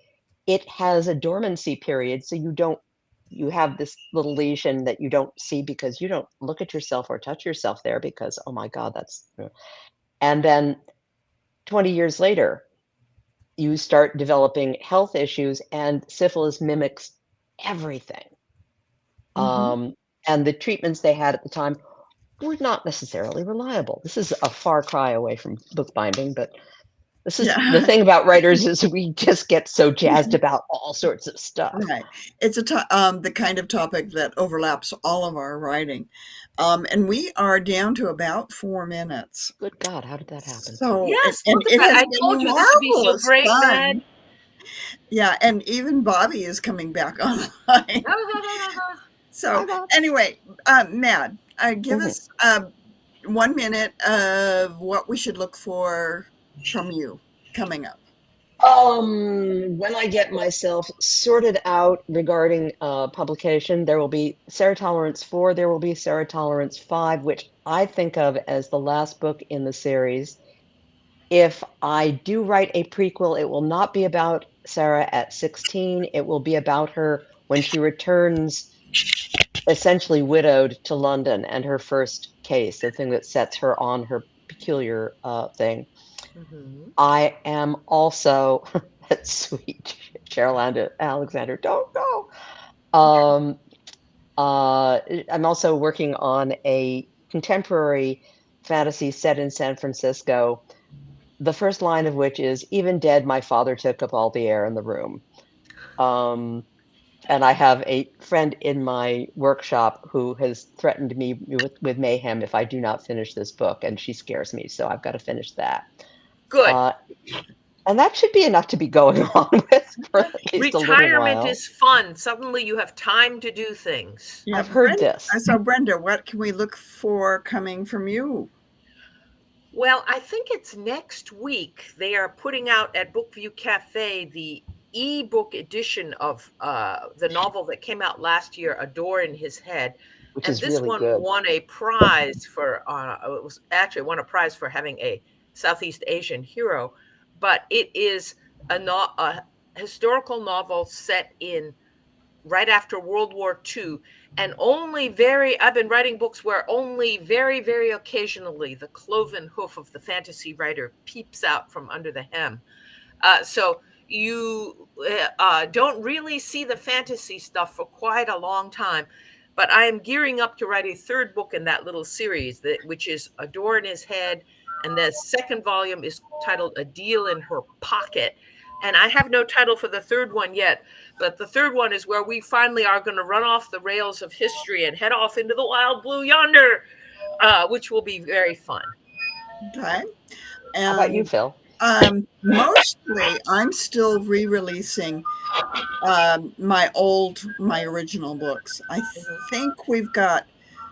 it has a dormancy period, so you have this little lesion that you don't see because you don't look at yourself or touch yourself there because, oh my God, that's and then 20 years later, you start developing health issues, and syphilis mimics everything. Um, and the treatments they had at the time were not necessarily reliable. This is a far cry away from bookbinding, but this is the Yeah. thing about writers is we just get so jazzed about all sorts of stuff. Right. It's the kind of topic that overlaps all of our writing. And we are down to about 4 minutes. Good God, how did that happen? So, Yes, and look at it that. has I been told you this would be so marvelous great, fun. Mad. Yeah, and even Bobby is coming back online. So Hi, Bob. anyway, Mad, give us 1 minute of what we should look for from you coming up. When I get myself sorted out regarding publication, there will be Serotolerance 4, there will be Serotolerance 5, which I think of as the last book in the series. If I do write a prequel, it will not be about Sarah at 16. It will be about her when she returns, essentially widowed, to London, and her first case, the thing that sets her on her peculiar thing. I am also that sweet Cheryl Alexander. Don't go. I'm also working on a contemporary fantasy set in San Francisco. The first line of which is, "Even dead, my father took up all the air in the room." And I have a friend in my workshop who has threatened me with mayhem if I do not finish this book, and she scares me, so I've got to finish that. Good. And that should be enough to be going on with for at least a little Retirement while. is fun. Suddenly you have time to do things. Yeah, I've heard this. So Brenda, what can we look for coming from you? Well, I think it's next week. They are putting out at Bookview Cafe the ebook edition of the novel that came out last year, A Door in His Head. Which And is this really one good. won a prize for it was actually won a prize for having a Southeast Asian hero, but it is a historical novel set in right after World War II. And I've been writing books where only very, very occasionally the cloven hoof of the fantasy writer peeps out from under the hem. So you don't really see the fantasy stuff for quite a long time. But I am gearing up to write a third book in that little series, which is A Door in His Head. And the second volume is titled A Deal in Her Pocket. And I have no title for the third one yet, but the third one is where we finally are going to run off the rails of history and head off into the wild blue yonder, which will be very fun. Okay. How about you, Phil? Mostly, I'm still re-releasing my original books. I think we've got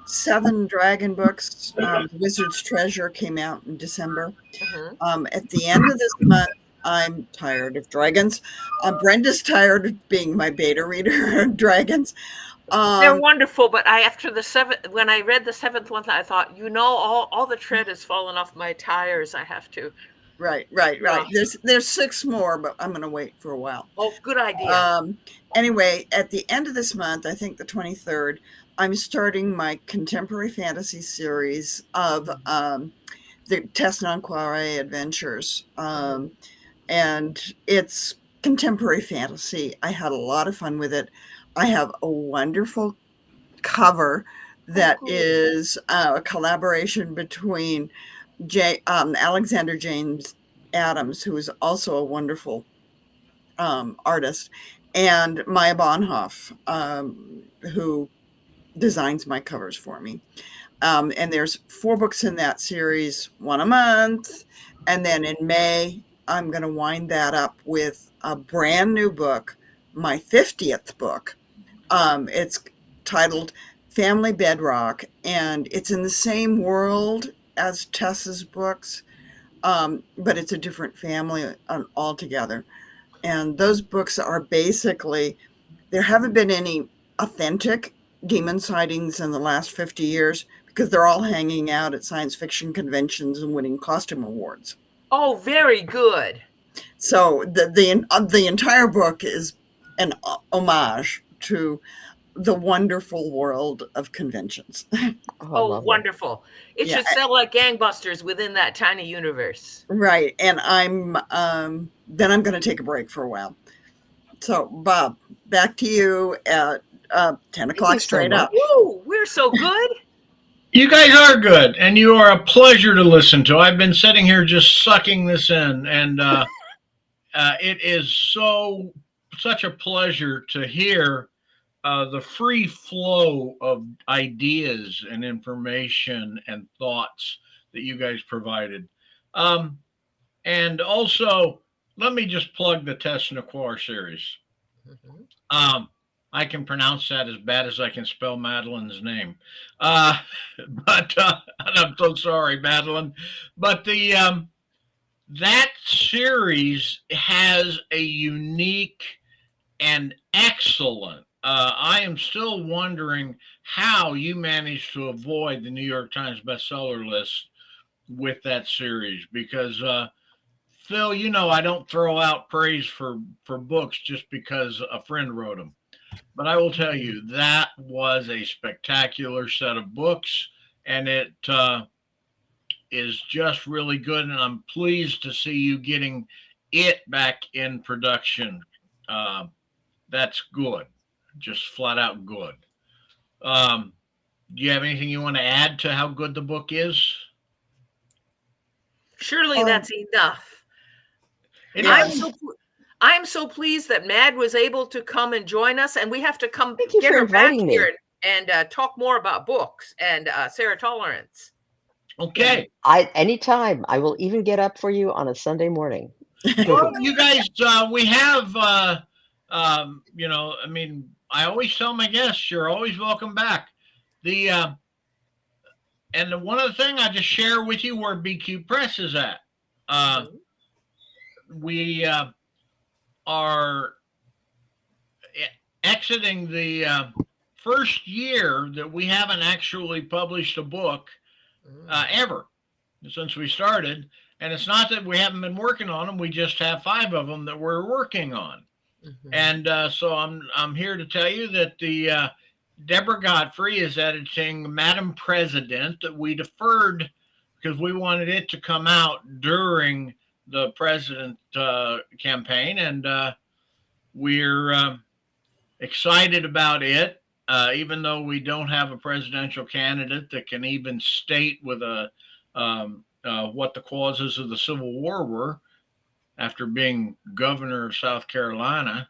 7 dragon books. Wizard's Treasure came out in December. At the end of this month, I'm tired of dragons. Brenda's tired of being my beta reader of dragons. They're wonderful, but when I read the 7th one, I thought, all the tread has fallen off my tires. I have to. Right. There's 6 more, but I'm going to wait for a while. Oh, good idea. Anyway, at the end of this month, I think the 23rd, I'm starting my contemporary fantasy series of the Tess Nonquare Adventures. And it's contemporary fantasy. I had a lot of fun with it. I have a wonderful cover that is a collaboration between Alexander James Adams, who is also a wonderful artist, and Maya Bonhoff, who designs my covers for me. And there's 4 books in that series, 1 a month. And then in May, I'm going to wind that up with a brand new book, my 50th book. It's titled Family Bedrock, and it's in the same world as Tess's books, but it's a different family altogether. And those books are basically, there haven't been any authentic demon sightings in the last 50 years because they're all hanging out at science fiction conventions and winning costume awards. Oh, very good. So the entire book is an homage to the wonderful world of conventions. Oh, wonderful. It should sell like gangbusters within that tiny universe. Right. And then I'm going to take a break for a while. So, Bob, back to you at 10 o'clock straight up. Woo, we're so good. You guys are good, and you are a pleasure to listen to. I've been sitting here just sucking this in, and it is such a pleasure to hear the free flow of ideas and information and thoughts that you guys provided. And also, let me just plug the Tess Noir series. I can pronounce that as bad as I can spell Madelin's name. But I'm so sorry, Madelin. But that series has a unique and excellent. I am still wondering how you managed to avoid the New York Times bestseller list with that series, because Phil, you know I don't throw out praise for books just because a friend wrote them. But I will tell you, that was a spectacular set of books, and it is just really good, and I'm pleased to see you getting it back in production. That's good, just flat out good. Do you have anything you want to add to how good the book is? Surely that's enough. I'm so pleased that Mad was able to come and join us, and we have to come get her back here and talk more about books and Sarah Tolerance. Okay. Anytime. I will even get up for you on a Sunday morning. Well, you guys, we have, you know, I mean, I always tell my guests, you're always welcome back. And one other thing I just share with you where BQ Press is at. We are exiting the first year that we haven't actually published a book ever since we started. And it's not that we haven't been working on them. We just have 5 of them that we're working on. And so I'm here to tell you that the Deborah Godfrey is editing Madam President, that we deferred because we wanted it to come out during the president campaign, and we're excited about it, even though we don't have a presidential candidate that can even state with what the causes of the Civil War were after being governor of South Carolina.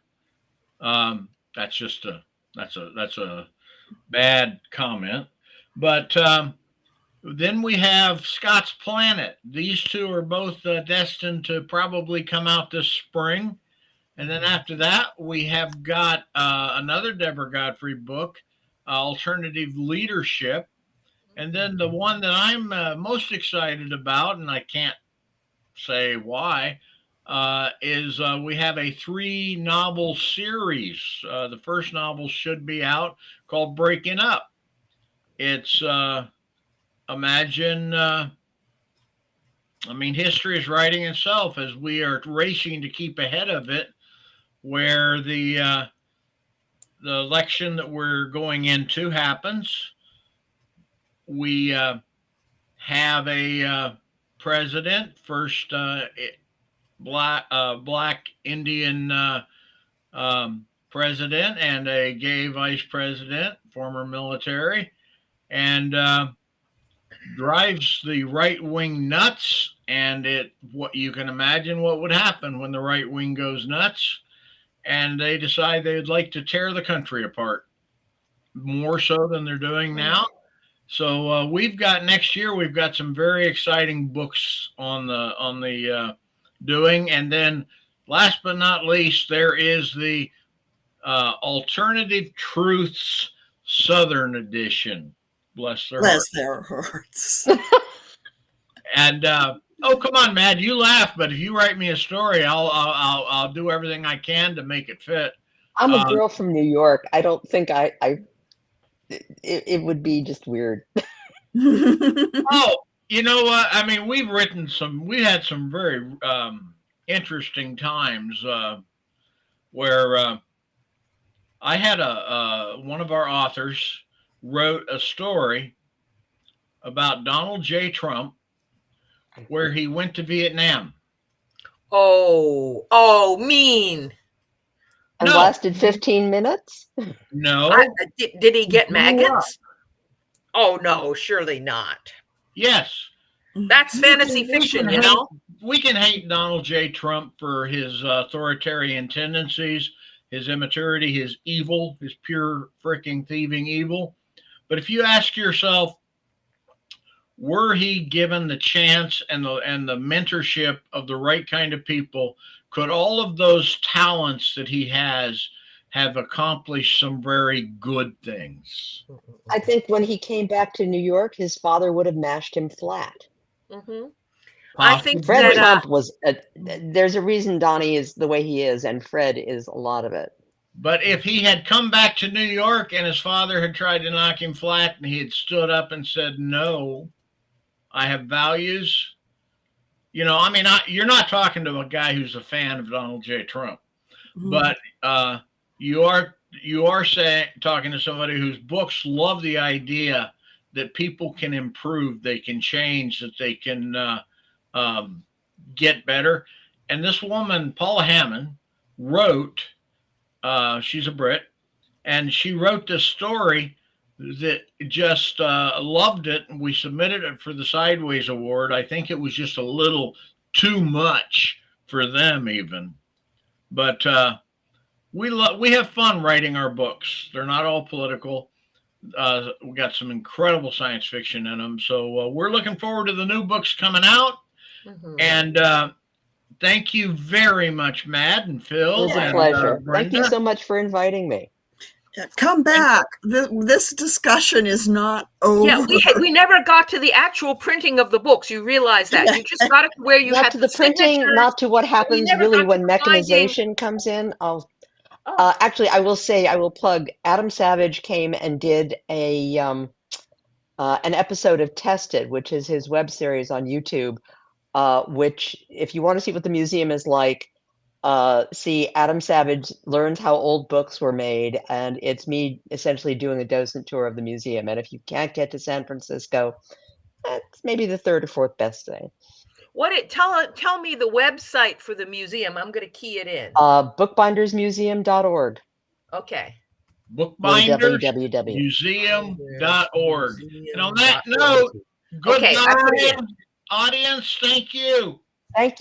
That's a bad comment. But then we have Scott's Planet. These 2 are both destined to probably come out this spring. And then after that, we have got another Deborah Godfrey book, Alternative Leadership. And then the one that I'm most excited about, and I can't say why, is we have a 3-novel series. The first novel should be out, called Breaking Up. It's imagine, I mean, history is writing itself as we are racing to keep ahead of it, where the election that we're going into happens. We have a president, first black Indian president, and a gay vice president, former military, and drives the right wing nuts. And what you can imagine what would happen when the right wing goes nuts, and they decide they'd like to tear the country apart more so than they're doing now. So we've got next year, we've got some very exciting books on the doing. And then last but not least, there is the Alternative Truths Southern Edition. Bless their hearts. And oh, come on, Matt, you laugh, but if you write me a story, I'll do everything I can to make it fit. I'm a girl from New York. I don't think it would be just weird. Oh, you know what? I mean, we had some very interesting times where I had one of our authors wrote a story about Donald J. Trump where he went to Vietnam. Oh, mean. And No. lasted 15 minutes? No. Did he get Blew up. maggots? Oh, no, surely not. Yes. That's fantasy fiction, you know? We can hate Donald J. Trump for his authoritarian tendencies, his immaturity, his evil, his pure freaking thieving evil. But if you ask yourself, were he given the chance and the mentorship of the right kind of people, could all of those talents that he has have accomplished some very good things? I think when he came back to New York, his father would have mashed him flat. Mm-hmm. I think Fred that Trump was, there's a reason Donnie is the way he is, and Fred is a lot of it. But if he had come back to New York and his father had tried to knock him flat and he had stood up and said, no, I have values. You know, I mean, you're not talking to a guy who's a fan of Donald J. Trump, but you are talking to somebody whose books love the idea that people can improve, they can change, that they can get better. And this woman, Paula Hammond, wrote, she's a Brit, and she wrote this story that just loved it. And we submitted it for the Sideways Award. I think it was just a little too much for them even. But we have fun writing our books. They're not all political. We got some incredible science fiction in them. So we're looking forward to the new books coming out. And thank you very much, Mad and Phil. It was a pleasure. Thank you so much for inviting me. Come back. This discussion is not over. Yeah, we never got to the actual printing of the books. You realize that. You just got it to where you Not had to the printing, signatures. not to what happens never really got when to mechanization comes in. Actually, I will plug. Adam Savage came and did an episode of Tested, which is his web series on YouTube. Which, if you want to see what the museum is like, see Adam Savage learns how old books were made, and it's me essentially doing a docent tour of the museum. And if you can't get to San Francisco, that's maybe the third or fourth best thing. Tell me the website for the museum. I'm going to key it in. Bookbindersmuseum.org. Okay. Bookbindersmuseum.org. And on that note, good night, audience. Thank you. Thank you.